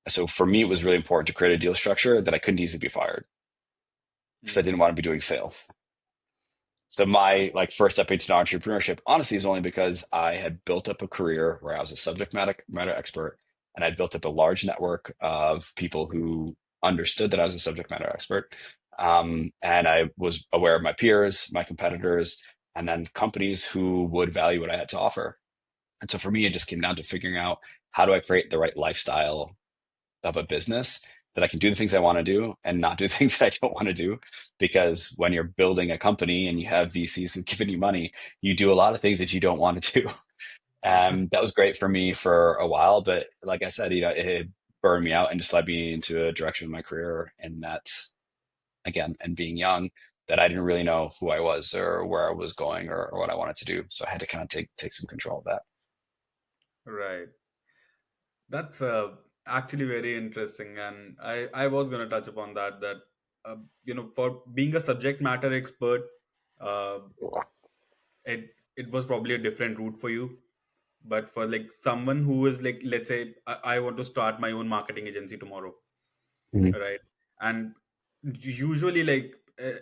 S1: So for me, it was really important to create a deal structure that I couldn't easily be fired because I
S2: Hmm.
S1: didn't want to be doing sales. So my like first step into entrepreneurship, honestly, is only because I had built up a career where I was a subject matter expert, and I'd built up a large network of people who understood that I was a subject matter expert. And I was aware of my peers, my competitors, and then companies who would value what I had to offer. And so for me, it just came down to figuring out how do I create the right lifestyle of a business that I can do the things I want to do and not do the things that I don't want to do. Because when you're building a company and you have VCs who giving you money, you do a lot of things that you don't want to do. That was great for me for a while, but like I said, it burned me out and just led me into a direction of my career. And that's again, and being young, that I didn't really know who I was or where I was going, or what I wanted to do. So I had to kind of take some control of that.
S2: Right. That's actually very interesting, and I was going to touch upon that. That for being a subject matter expert, uh, it was probably a different route for you. But for like someone who is like, let's say, I want to start my own marketing agency tomorrow,
S1: Mhm.
S2: right? And usually, like,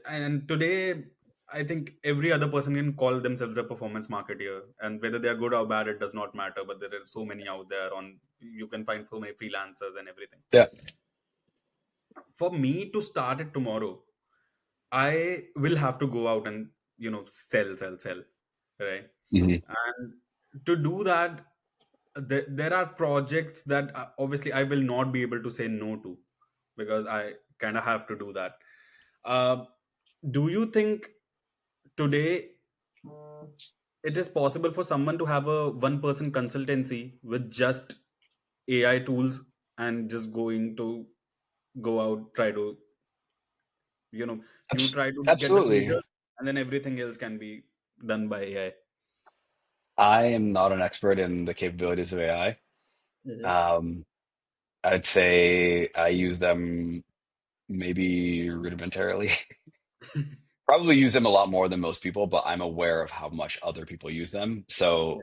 S2: and today, I think every other person can call themselves a performance marketer, and whether they are good or bad, it does not matter. But there are so many out there on, you can find so many freelancers and everything.
S1: Yeah.
S2: For me to start it tomorrow, I will have to go out and sell, right?
S1: Hmm.
S2: And to do that, there are projects that obviously I will not be able to say no to, because I kind of have to do that. Uh, do you think today it is possible for someone to have a one person consultancy with just AI tools and just going to go out, try to, you try to get the
S1: Absolutely.
S2: closures, and then everything else can be done by AI?
S1: I am not an expert in the capabilities of AI. Um, I'd say I use them maybe rudimentarily. Probably use them a lot more than most people, but I'm aware of how much other people use them. So,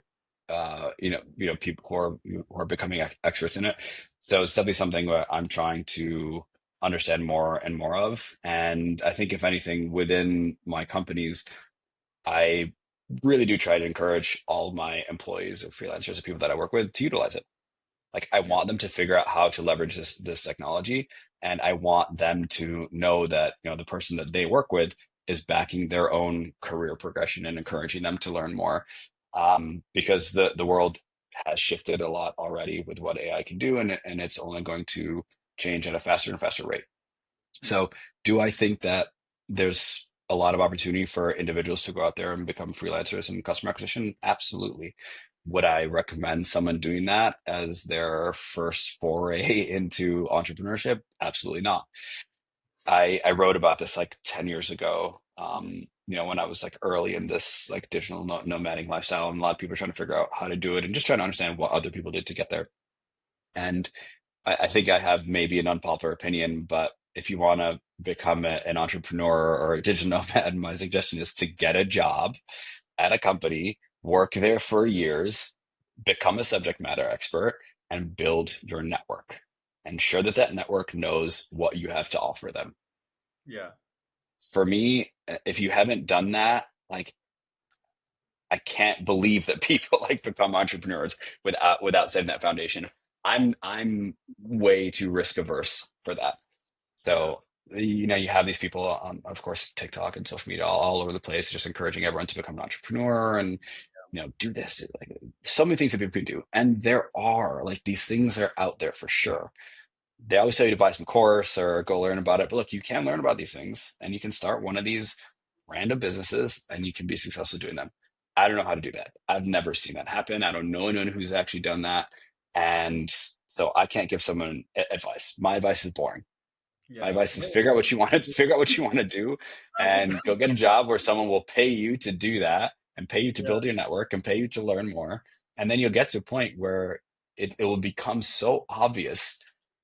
S1: people who are becoming experts in it. So it's definitely something that I'm trying to understand more and more of. And I think if anything, within my companies, I really do try to encourage all my employees or freelancers or people that I work with to utilize it. Like I
S2: Yeah.
S1: want them to figure out how to leverage this technology, and I want them to know that the person that they work with is backing their own career progression and encouraging them to learn more. Because the world has shifted a lot already with what AI can do, and it's only going to change at a faster and faster rate.
S2: Yeah.
S1: So, do I think that there's a lot of opportunity for individuals to go out there and become freelancers and customer acquisition? Absolutely. Would I recommend someone doing that as their first foray into entrepreneurship? Absolutely not. I wrote about this like 10 years ago, when I was like early in this like digital nomading lifestyle, and a lot of people are trying to figure out how to do it and just trying to understand what other people did to get there. And I think I have maybe an unpopular opinion, but if you want to become an entrepreneur or a digital nomad, my suggestion is to get a job at a company, work there for years, become a subject matter expert, and build your network. Ensure that that network knows what you have to offer them.
S2: Yeah.
S1: For me, if you haven't done that, like I can't believe that people like become entrepreneurs without setting that foundation. I'm way too risk averse for that.
S2: Yeah.
S1: So, you have these people on, of course, TikTok and social media all over the place, just encouraging everyone to become an entrepreneur and, do this. Like, so many things that people can do. And there are like these things are out there for sure. They always tell you to buy some course or go learn about it. But look, you can learn about these things and you can start one of these random businesses and you can be successful doing them. I don't know how to do that. I've never seen that happen. I don't know anyone who's actually done that. And so I can't give someone advice. My advice is boring. My
S2: Yeah.
S1: advice is figure out what you want to figure out what you want to do and go get a job where someone will pay you to do that and pay you to
S2: Yeah.
S1: build your network and pay you to learn more. And then you'll get to a point where it will become so obvious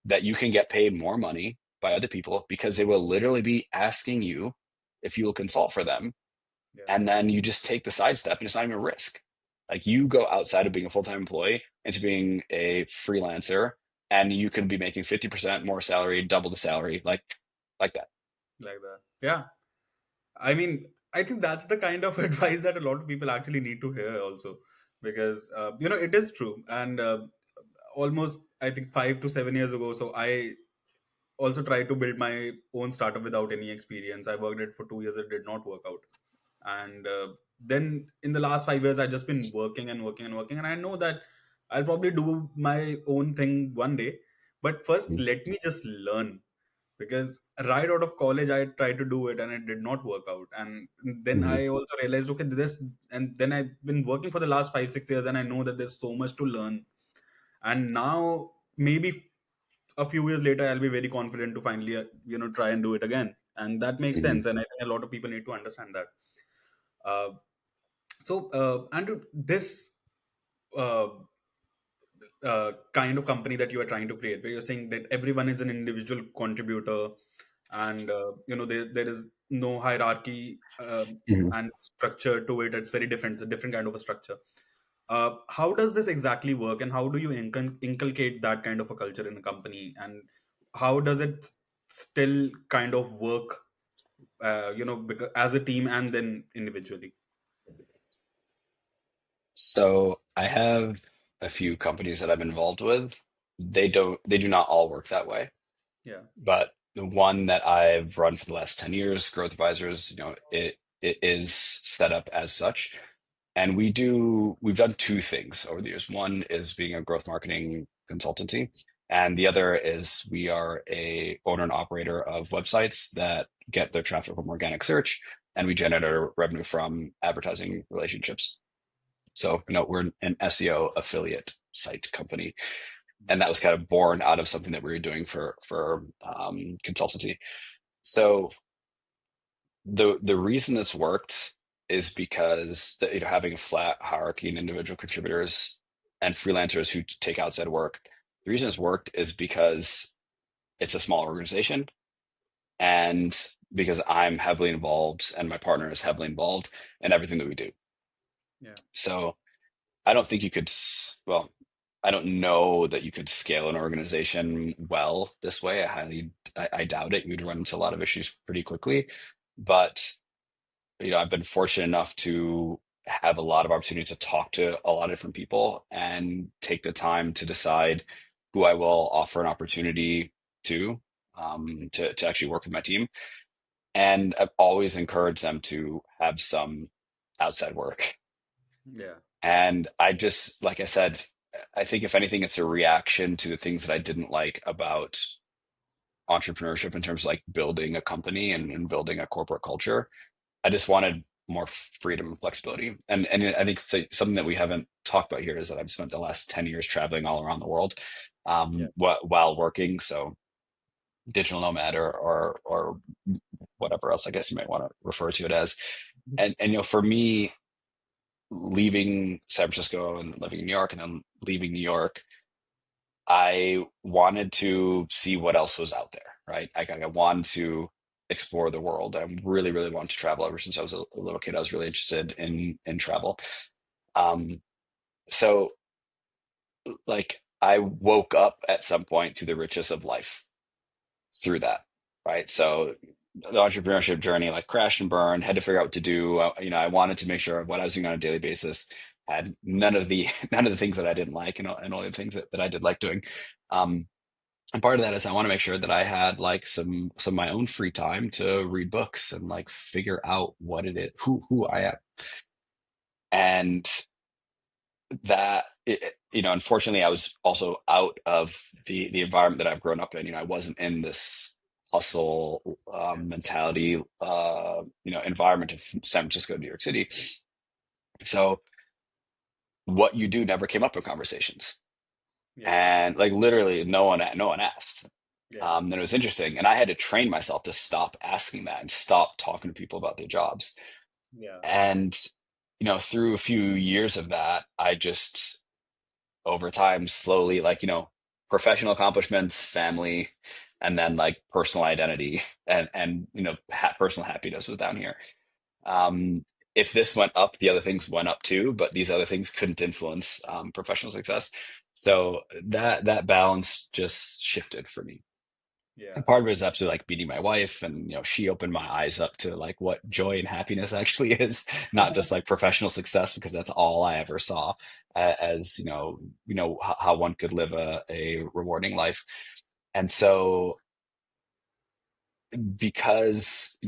S1: that you can get paid more money by other people because they will literally be asking you if you will consult for them.
S2: Yeah.
S1: And then you just take the side step and it's not even a risk. Like you go outside of being a full-time employee into being a freelancer and you could be making 50% more salary, double the salary, like that.
S2: Like that. Yeah. I mean, I think that's the kind of advice that a lot of people actually need to hear also, because it is true. And almost, I think, 5 to 7 years ago, so I also tried to build my own startup without any experience. I worked it for 2 years. It did not work out. And then in the last 5 years, I've just been working and working and working. And I know that I'll probably do my own thing one day. But first,
S1: Mhm.
S2: let me just learn, because right out of college I tried to do it and it did not work out. And then
S1: Mhm.
S2: I also realized, okay, this, and then I've been working for the last 5 6 years and I know that there's so much to learn. And now maybe a few years later I'll be very confident to finally try and do it again, and that makes
S1: Mhm.
S2: sense. And I think a lot of people need to understand that. uh, Andrew, this uh, kind of company that you are trying to create, where you're saying that everyone is an individual contributor, and there is no hierarchy
S1: Mhm.
S2: and structure to it. It's very different. It's a different kind of a structure. How does this exactly work, and how do you inculcate that kind of a culture in a company, and how does it still kind of work, because as a team and then individually?
S1: So I have a few companies that I'm involved with. They do not all work that way.
S2: Yeah.
S1: But the one that I've run for the last 10 years, Growth Advisors, it is set up as such. And we've done two things over the years. One is being a growth marketing consultancy, and the other is we are a owner and operator of websites that get their traffic from organic search, and we generate our revenue from advertising relationships. So, we're an SEO affiliate site company, and that was kind of born out of something that we were doing for consultancy. So the reason this worked is because having a flat hierarchy and individual contributors and freelancers who take outside work. The reason it's worked is because it's a small organization and because I'm heavily involved and my partner is heavily involved in everything that we do.
S2: Yeah.
S1: So I don't think you could, well, I don't know that you could scale an organization well this way. I doubt it. You'd run into a lot of issues pretty quickly. But, I've been fortunate enough to have a lot of opportunity to talk to a lot of different people and take the time to decide who I will offer an opportunity to actually work with my team. And I've always encouraged them to have some outside work.
S2: Yeah.
S1: And I just, like I said, I think if anything, it's a reaction to the things that I didn't like about entrepreneurship in terms of like building a company and building a corporate culture. I just wanted more freedom and flexibility. And I think something that we haven't talked about here is that I've spent the last 10 years traveling all around the world
S2: Yeah.
S1: while working. So digital nomad or whatever else I guess you might want to refer to it as. And for me, leaving San Francisco and living in New York and then leaving New York, I wanted to see what else was out there, right? I wanted to explore the world. I really, really wanted to travel ever since I was a little kid. I was really interested in travel. Um, so like I woke up at some point to the richness of life through that, right? So the entrepreneurship journey like crashed and burned, had to figure out what to do. I wanted to make sure what I was doing on a daily basis had none of the none of the things that I didn't like, and only the things that I did like doing. Um, and part of that is I want to make sure that I had like some of my own free time to read books and like figure out what it is, who I am. And unfortunately, I was also out of the environment that I've grown up in. I wasn't in this hustle mentality, environment of San Francisco, New York City. So what you do never came up in conversations,
S2: Yeah,
S1: and like literally, no one asked.
S2: yeah,
S1: Then it was interesting, and I had to train myself to stop asking that and stop talking to people about their jobs.
S2: yeah,
S1: And through a few years of that, I just over time slowly like professional accomplishments, family, and then like personal identity and personal happiness was down here. um if this went up, the other things went up too, but these other things couldn't influence professional success. So that balance just shifted for me.
S2: yeah,
S1: And part of it is absolutely like meeting my wife, and she opened my eyes up to like what joy and happiness actually is, not just like professional success, because that's all I ever saw as how one could live a rewarding life. And so because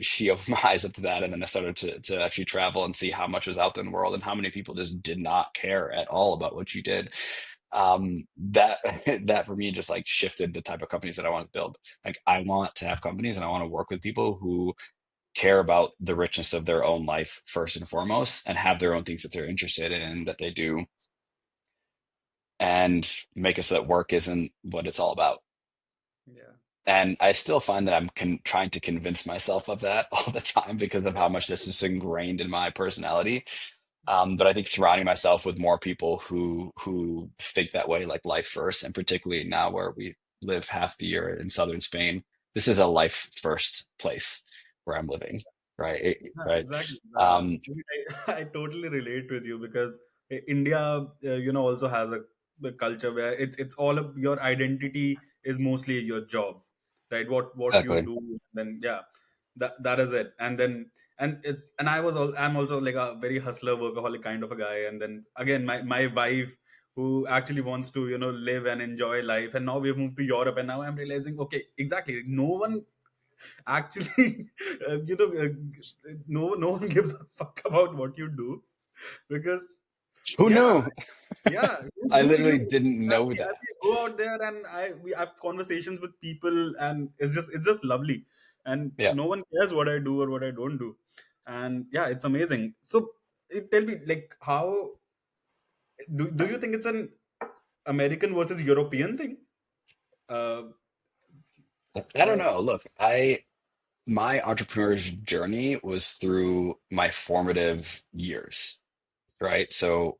S1: she opened my eyes up to that, and then I started to actually travel and see how much was out there in the world and how many people just did not care at all about what you did. That that for me just like shifted the type of companies that I want to build. Like I want to have companies and I want to work with people who care about the richness of their own life first and foremost, and have their own things that they're interested in and that they do, and make it so that work isn't what it's all about.
S2: yeah,
S1: And I still find that I'm trying to convince myself of that all the time because of how much this is ingrained in my personality. But I think surrounding myself with more people who think that way, like life first, and particularly now where we live half the year in southern Spain, this is a life first place where I'm living, right?
S2: yeah,
S1: Right.
S2: exactly.
S1: Um,
S2: I totally relate with you because India, also has a culture where it's all of your identity is mostly your job, right? What you
S1: exactly.
S2: do, then yeah, that is it. And then and I'm also like a very hustler workaholic kind of a guy. And then again, my wife who actually wants to live and enjoy life, and now we've moved to Europe, and now I'm realizing, okay, exactly, no one actually no one gives a fuck about what you do because
S1: Who
S2: yeah,
S1: knew?
S2: yeah,
S1: I
S2: who knew?
S1: literally didn't
S2: And
S1: know
S2: and
S1: that.
S2: we go out there and we have conversations with people, and it's just lovely, and
S1: Yeah.
S2: no one cares what I do or what I don't do. And yeah, it's amazing. So tell me, like, how do you think it's an American versus European thing? uh,
S1: I don't
S2: uh
S1: know. Look, my entrepreneur's journey was through my formative years, right? So,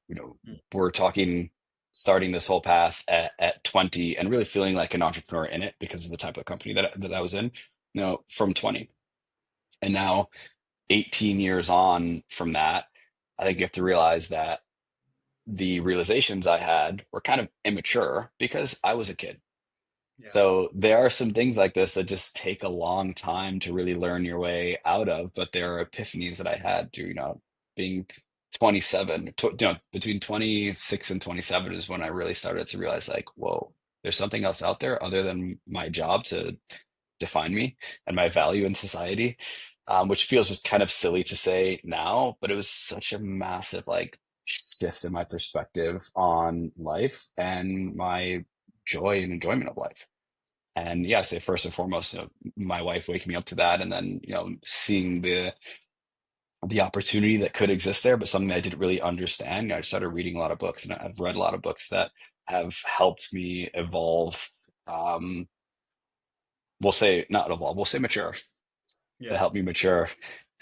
S1: we're talking starting this whole path at 20 and really feeling like an entrepreneur in it because of the type of company that I was in, from 20. And now 18 years on from that, I think you have to realize that the realizations I had were kind of immature because I was a kid.
S2: yeah,
S1: So there are some things like this that just take a long time to really learn your way out of, but there are epiphanies that I had to, being 27, between 26 and 27 is when I really started to realize like, whoa, there's something else out there other than my job to define me and my value in society, which feels just kind of silly to say now, but it was such a massive like shift in my perspective on life and my joy and enjoyment of life. And yeah, say first and foremost, my wife waking me up to that, and then seeing the opportunity that could exist there, but something I didn't really understand. I started reading a lot of books, and I've read a lot of books that have helped me evolve. Um, we'll say not evolve, we'll say mature, that
S2: yeah,
S1: helped me mature.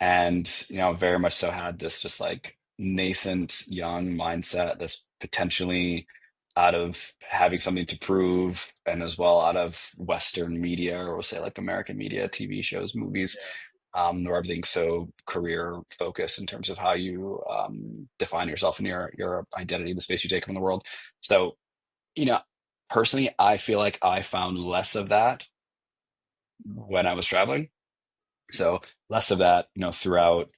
S1: And very much so had this just like nascent young mindset that's potentially out of having something to prove, and as well out of Western media, or we'll say like American media, TV shows, movies,
S2: yeah,
S1: where everything's so career focused in terms of how you define yourself and your identity, the space you take in the world. So you know personally, I feel like I found less of that when I was traveling, So less of that, throughout.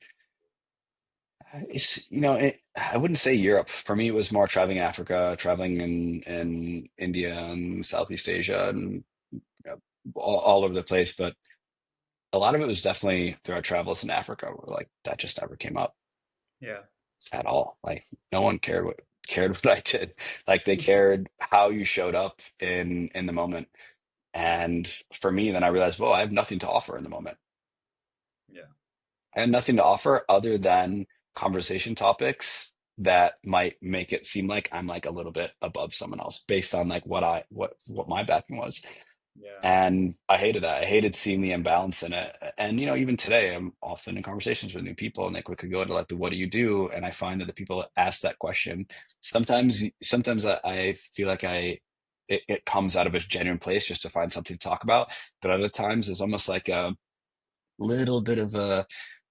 S1: I wouldn't say Europe. For me, it was more traveling Africa, traveling in India and Southeast Asia, and all over the place. But a lot of it was definitely throughout travels in Africa, where like that just never came up
S2: Yeah.
S1: at all. Like no one cared what I did. Like they cared how you showed up in the moment. And for me, then I realized, well, I have nothing to offer in the moment.
S2: Yeah.
S1: I had nothing to offer other than conversation topics that might make it seem like I'm like a little bit above someone else based on like what my backing was.
S2: Yeah.
S1: And I hated that. I hated seeing the imbalance in it. And even today I'm often in conversations with new people and they quickly go to like the what do you do? And I find that the people that ask that question, sometimes I feel like it comes out of a genuine place just to find something to talk about. But other times it's almost like a little bit of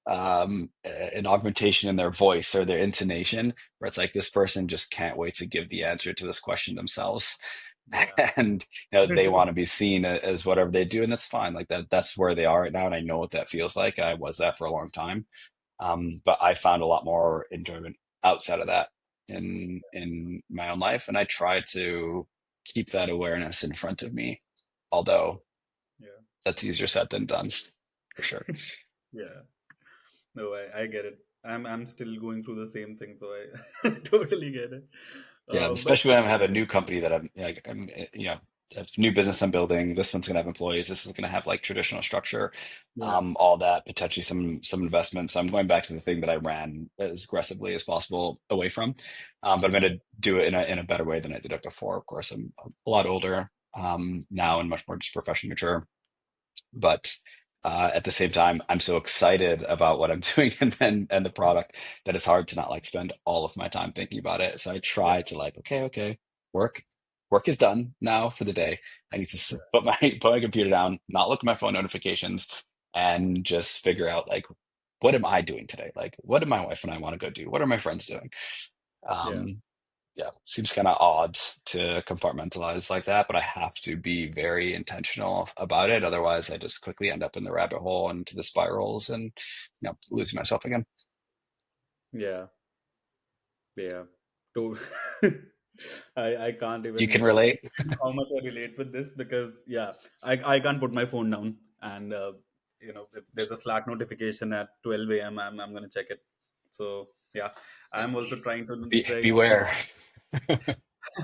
S1: an augmentation in their voice or their intonation, where it's like this person just can't wait to give the answer to this question themselves,
S2: Yeah.
S1: and they want to be seen as whatever they do, and that's fine. Like that's where they are right now, and I know what that feels like. I was that for a long time, but I found a lot more enjoyment outside of that in my own life, and I try to keep that awareness in front of me, although
S2: Yeah.
S1: that's easier said than done, for sure.
S2: Yeah. No, I get it. I'm still going through the same thing, so I totally get it.
S1: Yeah,
S2: But
S1: especially when I have a new company that a new business I'm building. This one's gonna have employees. This is gonna have like traditional structure,
S2: yeah.
S1: all that potentially some investment. So I'm going back to the thing that I ran as aggressively as possible away from, but I'm gonna do it in a better way than I did it before. Of course, I'm a lot older now and much more just professionally mature. But at the same time, I'm so excited about what I'm doing and the product that it's hard to not like spend all of my time thinking about it. So I
S2: Yeah.
S1: try to like, okay, work work is done now for the day. I need to put my put my computer down, not look at my phone notifications, and just figure out like what am I doing today? Like what do my wife and I want to go do? What are my friends doing?
S2: Yeah.
S1: Um, yeah, seems kind of odd to compartmentalize like that, but I have to be very intentional about it. Otherwise, I just quickly end up in the rabbit hole and into the spirals and losing myself again.
S2: Yeah. Yeah. To I can't
S1: You
S2: even
S1: can relate.
S2: how much I relate with this because yeah, I can't put my phone down and if there's a Slack notification at 12 a.m. I'm gonna check it. So yeah, I'm also trying to like
S1: Beware.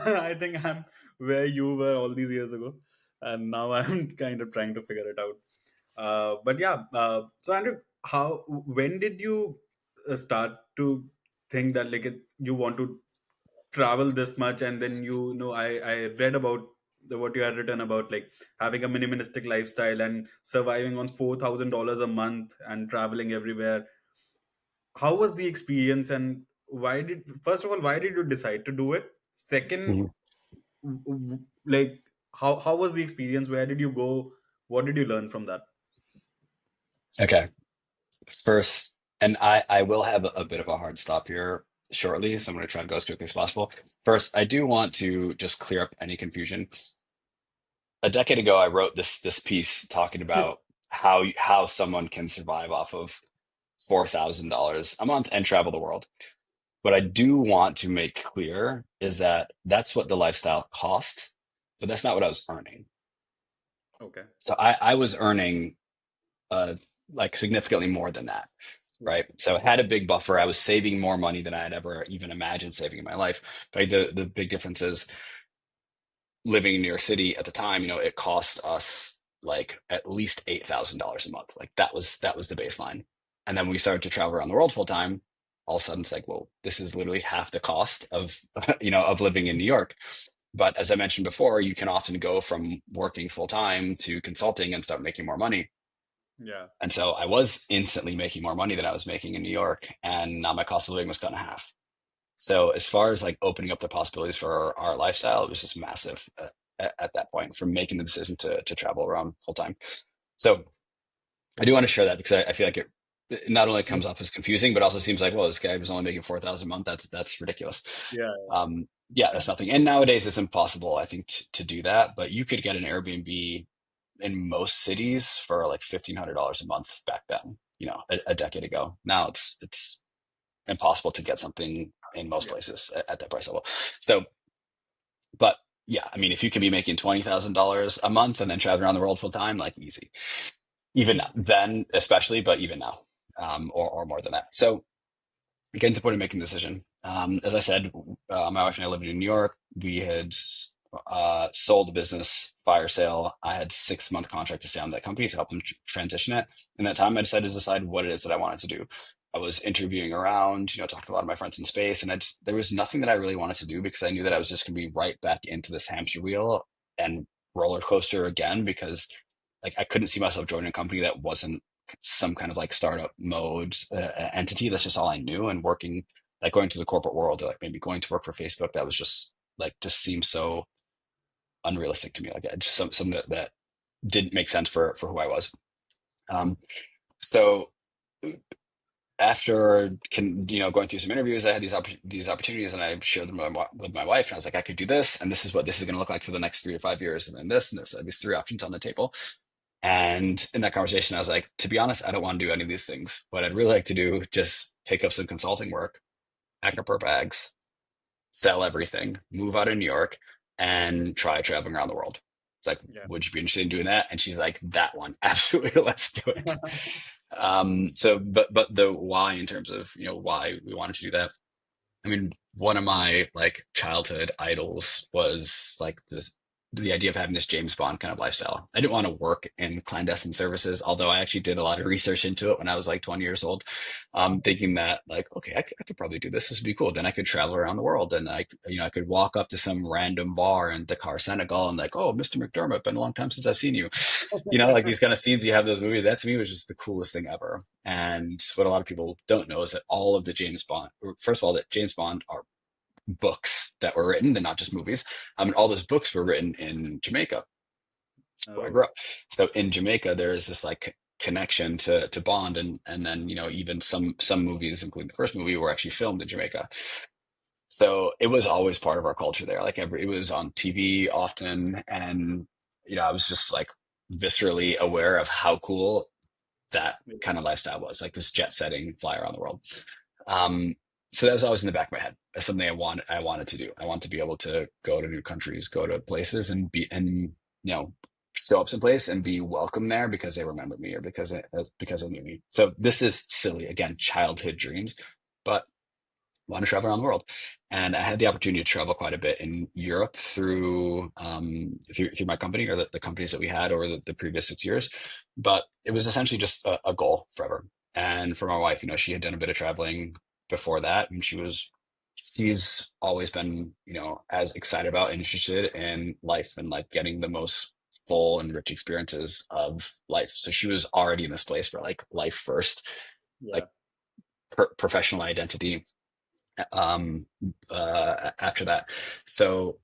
S2: I think I'm where you were all these years ago, and now I'm kind of trying to figure it out. But yeah, so Andrew, how when did you start to think that like you want to travel this much, and then I read about what you had written about like having a minimalistic lifestyle and surviving on $4,000 a month and traveling everywhere. How was the experience, and why did first of all why did you decide to do it? Second,
S1: Mhm.
S2: like how was the experience? Where did you go? What did you learn from that?
S1: Okay. First, and I will have a bit of a hard stop here shortly, so I'm going to try to go as quickly as possible. First, I do want to just clear up any confusion. A decade ago, I wrote this piece talking about how someone can survive off of $4,000 a month and travel the world. What I do want to make clear is that that's what the lifestyle cost, but that's not what I was earning.
S2: Okay.
S1: So I was earning uh, like significantly more than that,
S2: Yeah.
S1: right? So I had a big buffer. I was saving more money than I had ever even imagined saving in my life. But the big difference is living in New York City at the time, it cost us like at least $8,000 a month. Like that was the baseline. And then we started to travel around the world full time. All of a sudden it's like, well, this is literally half the cost of of living in New York. But as I mentioned before, you can often go from working full time to consulting and start making more money.
S2: Yeah.
S1: And so I was instantly making more money than I was making in New York. And now my cost of living was cut in half. So as far as like opening up the possibilities for our lifestyle, it was just massive at that point from making the decision to travel around full time. So I do want to share that because I feel like it not only comes off as confusing, but also seems like, well, this guy was only making 4,000 a month. That's ridiculous.
S2: Yeah.
S1: Yeah, that's nothing. And nowadays it's impossible, I think, to do that. But you could get an Airbnb in most cities for like $1,500 a month back then, a decade ago. Now it's impossible to get something in most
S2: Yeah.
S1: places at that price level. So, but yeah, I mean, if you can be making $20,000 a month and then traveling around the world full time, like easy, even then, especially, but even now, or more than that. So getting to the point of making the decision. As I said, my wife and I lived in New York. We had sold the business, fire sale. I had 6 month contract to stay on that company to help them transition it. In that time, I decided to decide what it is that I wanted to do. I was interviewing around, talking to a lot of my friends in space, and there was nothing that I really wanted to do because I knew that I was just going to be right back into this hamster wheel and roller coaster again because like I couldn't see myself joining a company that wasn't some kind of like startup mode entity. That's just all I knew. And working, like going to the corporate world, like maybe going to work for Facebook, that was just seemed so unrealistic to me. Like just something that didn't make sense for who I was. Um, so after going through some interviews, I had these opportunities, and I shared them with my wife. And I was like, I could do this, and this is what this is going to look like for the next 3 to 5 years, and then this and this. I had these three options on the table. And in that conversation, I was like, to be honest, I don't want to do any of these things. What I'd really like to do, just pick up some consulting work, pack up our bags, sell everything, move out of New York, and try traveling around the world. It's like,
S2: Yeah.
S1: would you be interested in doing that? And she's like, that one, absolutely, let's do it. But the why in terms of, why we wanted to do that. I mean, one of my like childhood idols was like the idea of having this James Bond kind of lifestyle. I didn't want to work in clandestine services, although I actually did a lot of research into it when I was like 20 years old, thinking that like, okay, I could probably do this. This would be cool. Then I could travel around the world, and I could walk up to some random bar in Dakar, Senegal, and like, oh, Mr. McDermott, been a long time since I've seen you. Like these kind of scenes you have in those movies. That to me was just the coolest thing ever. And what a lot of people don't know is that all of the James Bond, first of all, that James Bond are books that were written and not just movies. And all those books were written in Jamaica, where I
S2: Oh,
S1: grew up. So in Jamaica, there is this like connection to Bond, and then even some movies, including the first movie, were actually filmed in Jamaica. So it was always part of our culture there. Like it was on TV often, and I was just like viscerally aware of how cool that
S2: yeah.
S1: kind of lifestyle was, like this jet setting, fly around the world. Um, so that was always in the back of my head. That's something I wanted to do. I want to be able to go to new countries, go to places, and show up someplace and be welcome there because they remember me or because they knew me. So this is silly, again, childhood dreams, but want to travel around the world. And I had the opportunity to travel quite a bit in Europe through my company or the companies that we had over the previous 6 years. But it was essentially just a goal forever. And for my wife, she had done a bit of traveling before that, and she's always been, as excited about and interested in life and like getting the most full and rich experiences of life. So she was already in this place where like life first,
S2: Yeah.
S1: like professional identity um after that. So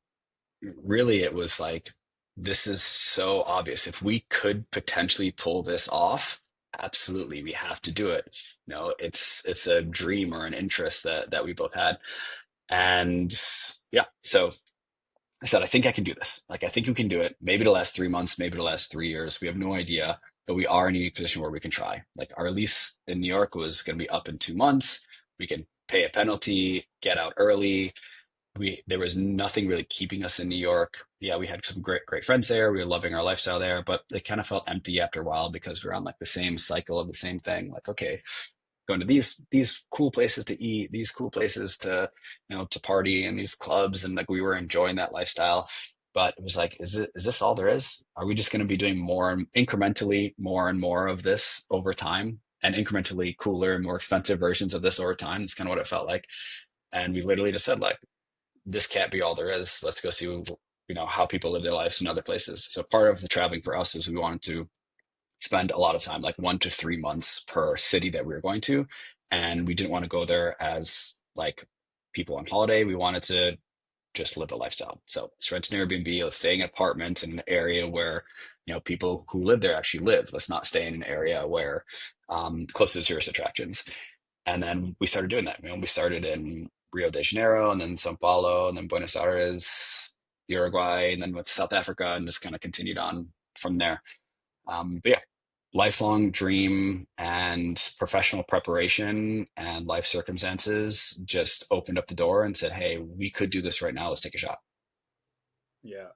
S1: really it was like, this is so obvious. If we could potentially pull this off, absolutely we have to do it. It's a dream or an interest that we both had. And yeah, so I said, I think I can do this. Like, I think we can do it. Maybe it'll last 3 months, maybe it'll last 3 years. We have no idea, but we are in a unique position where we can try. Like, our lease in New York was going to be up in 2 months. We can pay a penalty, get out early. There was nothing really keeping us in New York. Yeah, we had some great friends there. We were loving our lifestyle there, but it kind of felt empty after a while because we were on like the same cycle of the same thing. Like, okay, going to these cool places to eat, these cool places to party, and these clubs, and like we were enjoying that lifestyle. But it was like, is this all there is? Are we just going to be doing more and incrementally more and more of this over time, and incrementally cooler and more expensive versions of this over time? It's kind of what it felt like. And we literally just said like, this can't be all there is. Let's go see how people live their lives in other places. So part of the traveling for us is we wanted to spend a lot of time, like 1 to 3 months per city that we were going to. And we didn't want to go there as like people on holiday. We wanted to just live the lifestyle. So let's rent an Airbnb, let's stay in an apartment in an area where, people who live there actually live. Let's not stay in an area where close to tourist attractions. And then we started doing that. We started in Rio de Janeiro, and then Sao Paulo, and then Buenos Aires, Uruguay, and then went to South Africa, and just kind of continued on from there. But yeah, lifelong dream and professional preparation and life circumstances just opened up the door and said, "Hey, we could do this right now. Let's take a shot."
S2: Yeah.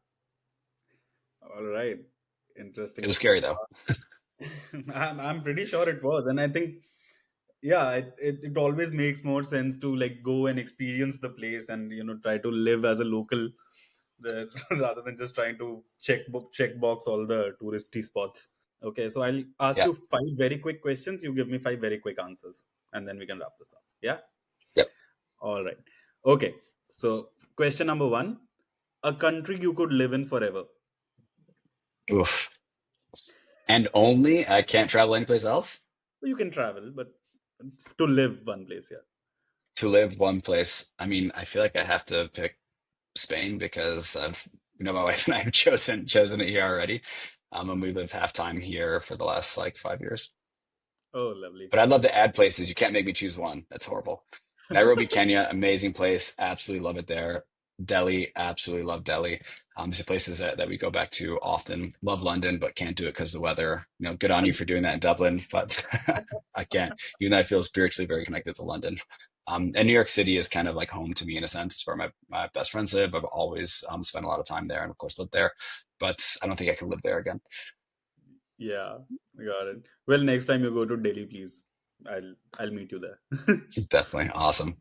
S2: All right.
S1: It
S2: Interesting.
S1: was scary though.
S2: I'm pretty sure it was, and I think yeah, it always makes more sense to like go and experience the place and try to live as a local there rather than just trying to check box all the touristy spots. Okay, so I'll ask
S1: Yeah.
S2: you five very quick questions. You give me five very quick answers, and then we can wrap this up. Yeah.
S1: Yep.
S2: All right. Okay. So question number one: a country you could live in forever.
S1: Oof. And only I can't travel anyplace else
S2: You can travel, but to live one place. Yeah.
S1: to live one place. I mean, I feel like I have to pick Spain because my wife and I have chosen it here already. And we live half time here for the last like 5 years.
S2: Oh, lovely.
S1: But I'd love to add places. You can't make me choose one. That's horrible. Nairobi, Kenya, amazing place. Absolutely love it there. Delhi, absolutely love Delhi. These are places that we go back to often. Love London, but can't do it because of the weather. Good on you for doing that in Dublin, but I can't. Even though I feel spiritually very connected to London. And New York City is kind of like home to me in a sense. It's where my best friends live. I've always spent a lot of time there and, of course, lived there. But I don't think I can live there again.
S2: Yeah, got it. Well, next time you go to Delhi, please, I'll meet you there.
S1: Definitely awesome.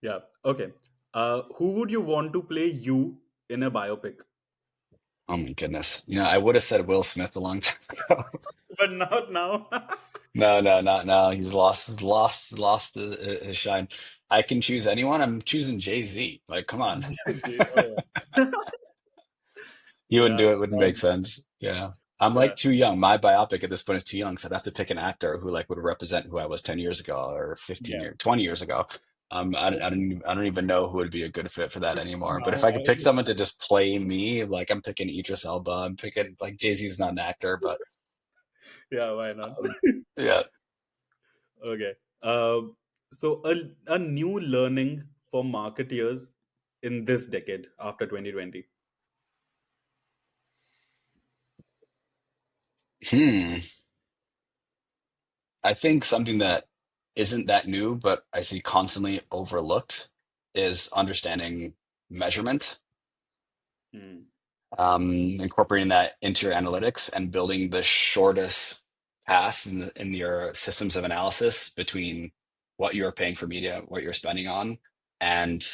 S2: Yeah. Okay. Who would you want to play you in a biopic?
S1: Oh my goodness. I would have said Will Smith a long time ago.
S2: But not now.
S1: No, no, not now. He's lost his shine. I can choose anyone. I'm choosing Jay-Z. Like, come on.
S2: Oh, yeah.
S1: You wouldn't
S2: Yeah.
S1: do it. Wouldn't make sense. Yeah. I'm
S2: Yeah.
S1: like too young. My biopic at this point is too young. So I'd have to pick an actor who like would represent who I was 10 years ago or 15
S2: Yeah.
S1: years, 20 years ago. I don't even know who would be a good fit for that anymore. But if
S2: Now,
S1: I could pick someone to just play me, like I'm picking Idris Elba. I'm picking like Jay-Z's not an actor, but
S2: yeah, why not?
S1: yeah.
S2: Okay. So a new learning for marketeers in this decade after 2020.
S1: Hmm. I think something that isn't that new, but I see constantly overlooked is understanding measurement,
S2: Hmm.
S1: incorporating that into your analytics and building the shortest path in your systems of analysis between what you're paying for media, what you're spending on, and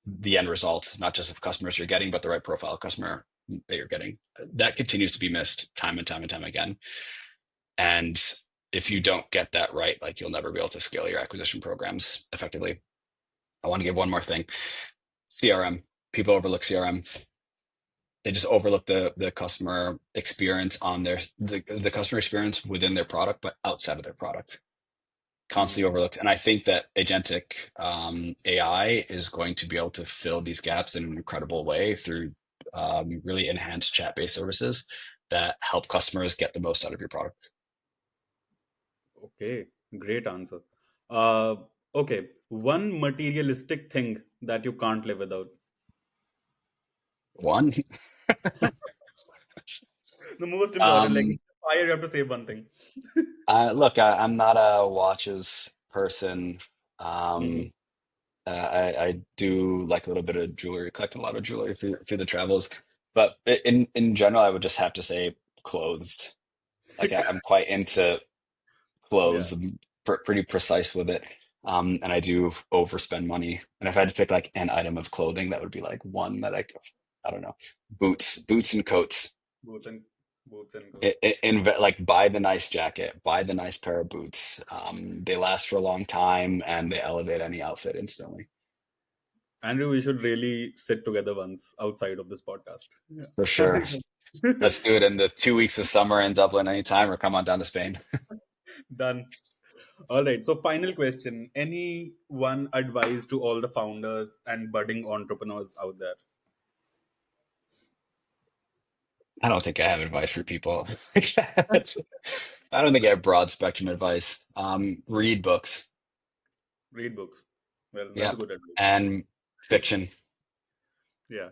S1: the end result, not just of customers you're getting, but the right profile of customer that you're getting. That continues to be missed time and time and time again. And if you don't get that right, like you'll never be able to scale your acquisition programs effectively. I want to give one more thing. CRM. People overlook CRM. They just overlook the customer experience on the customer experience within their product, but outside of their product. Constantly
S2: Hmm.
S1: overlooked. And I think that agentic AI is going to be able to fill these gaps in an incredible way through really enhanced chat-based services that help customers get the most out of your product.
S2: Okay, great answer. Uh, okay, one materialistic thing that you can't live without.
S1: One.
S2: The most important, like
S1: Um,
S2: fire, you have to say one thing.
S1: look, I'm not a watches person.
S2: Mhm.
S1: Um, I do like a little bit of jewelry, collect a lot of jewelry through the travels, but in general, I would just have to say clothes. Like I'm quite into
S2: Yeah,
S1: clothes. I'm pretty precise with it, and I do overspend money. And if I had to pick like an item of clothing, that would be like one that I don't know, boots and coats.
S2: boots and boots and goats.
S1: Like buy the nice jacket, buy the nice pair of boots. They last for a long time and they elevate any outfit instantly.
S2: Andrew, we should really sit together once outside of this podcast.
S1: For
S2: Yeah.
S1: sure. Let's do it in the 2 weeks of summer in Dublin anytime or come on down to Spain.
S2: Done. All right. So, final question. Any one advice to all the founders and budding entrepreneurs out there?
S1: I don't think I have advice for people. I don't think I have broad spectrum advice. Read books.
S2: Read books. Well, that's a
S1: Yep.
S2: good advice.
S1: And fiction.
S2: Yeah.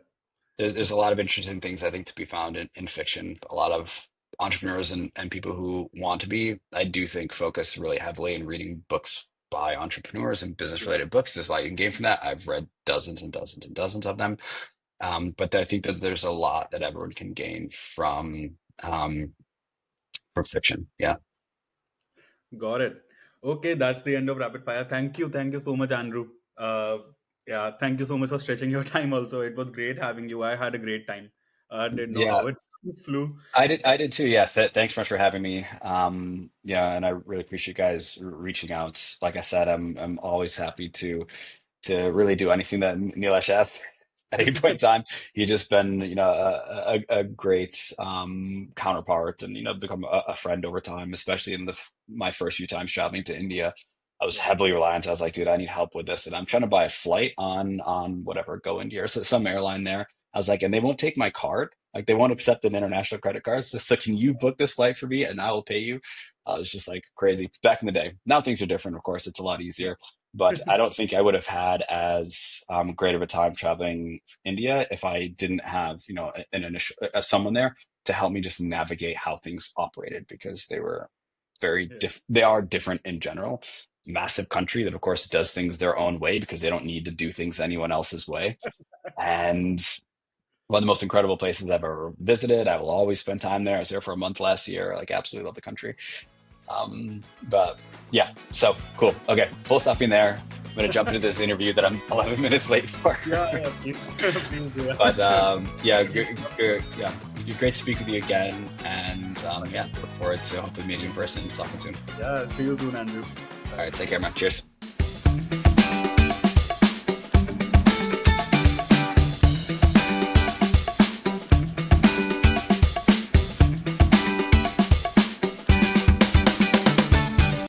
S1: There's a lot of interesting things I think to be found in fiction. A lot of entrepreneurs and people who want to be, I do think focus really heavily in reading books by entrepreneurs and business
S2: Yeah.
S1: related books. There's light and gain from that. I've read dozens and dozens and dozens of them. But I think that there's a lot that everyone can gain from fiction. Yeah.
S2: Got it. Okay, that's the end of rapid fire. Thank you. Thank you so much, Andrew. Uh, yeah, thank you so much for stretching your time also. It was great having you. I had a great time. I didn't know
S1: Yeah.
S2: how it flew.
S1: I did too. Yeah. Thanks so much for having me. Yeah, and I really appreciate you guys reaching out. Like I said, I'm always happy to really do anything that Nilesh asks at any point in time. He's just been, a great counterpart and, become a friend over time, especially in my first few times traveling to India. I was
S2: Yeah.
S1: heavily reliant. I was like, dude, I need help with this. And I'm trying to buy a flight on whatever, Go India or some airline there. I was like, and they won't take my card. Like they won't accept an international credit card. So can you book this flight for me and I will pay you? It was just like crazy back in the day. Now things are different, of course. It's a lot easier, but I don't think I would have had as great of a time traveling India if I didn't have, an initial someone there to help me just navigate how things operated because they were
S2: Yeah.
S1: they are different in general. Massive country that, of course, does things their own way because they don't need to do things anyone else's way. And one of the most incredible places I've ever visited. I will always spend time there. I was there for a month last year. Like, absolutely love the country. But yeah, so cool. Okay, full stopping there. I'm gonna jump into this interview that I'm 11 minutes late for.
S2: Yeah, yeah, please, please do
S1: But
S2: that.
S1: yeah, yeah, great to speak with you again. And yeah,
S2: Again.
S1: look forward to hopefully meeting you in person and talking soon.
S2: Yeah, see you soon, Andrew.
S1: All
S2: Bye.
S1: right, take care, man. Cheers.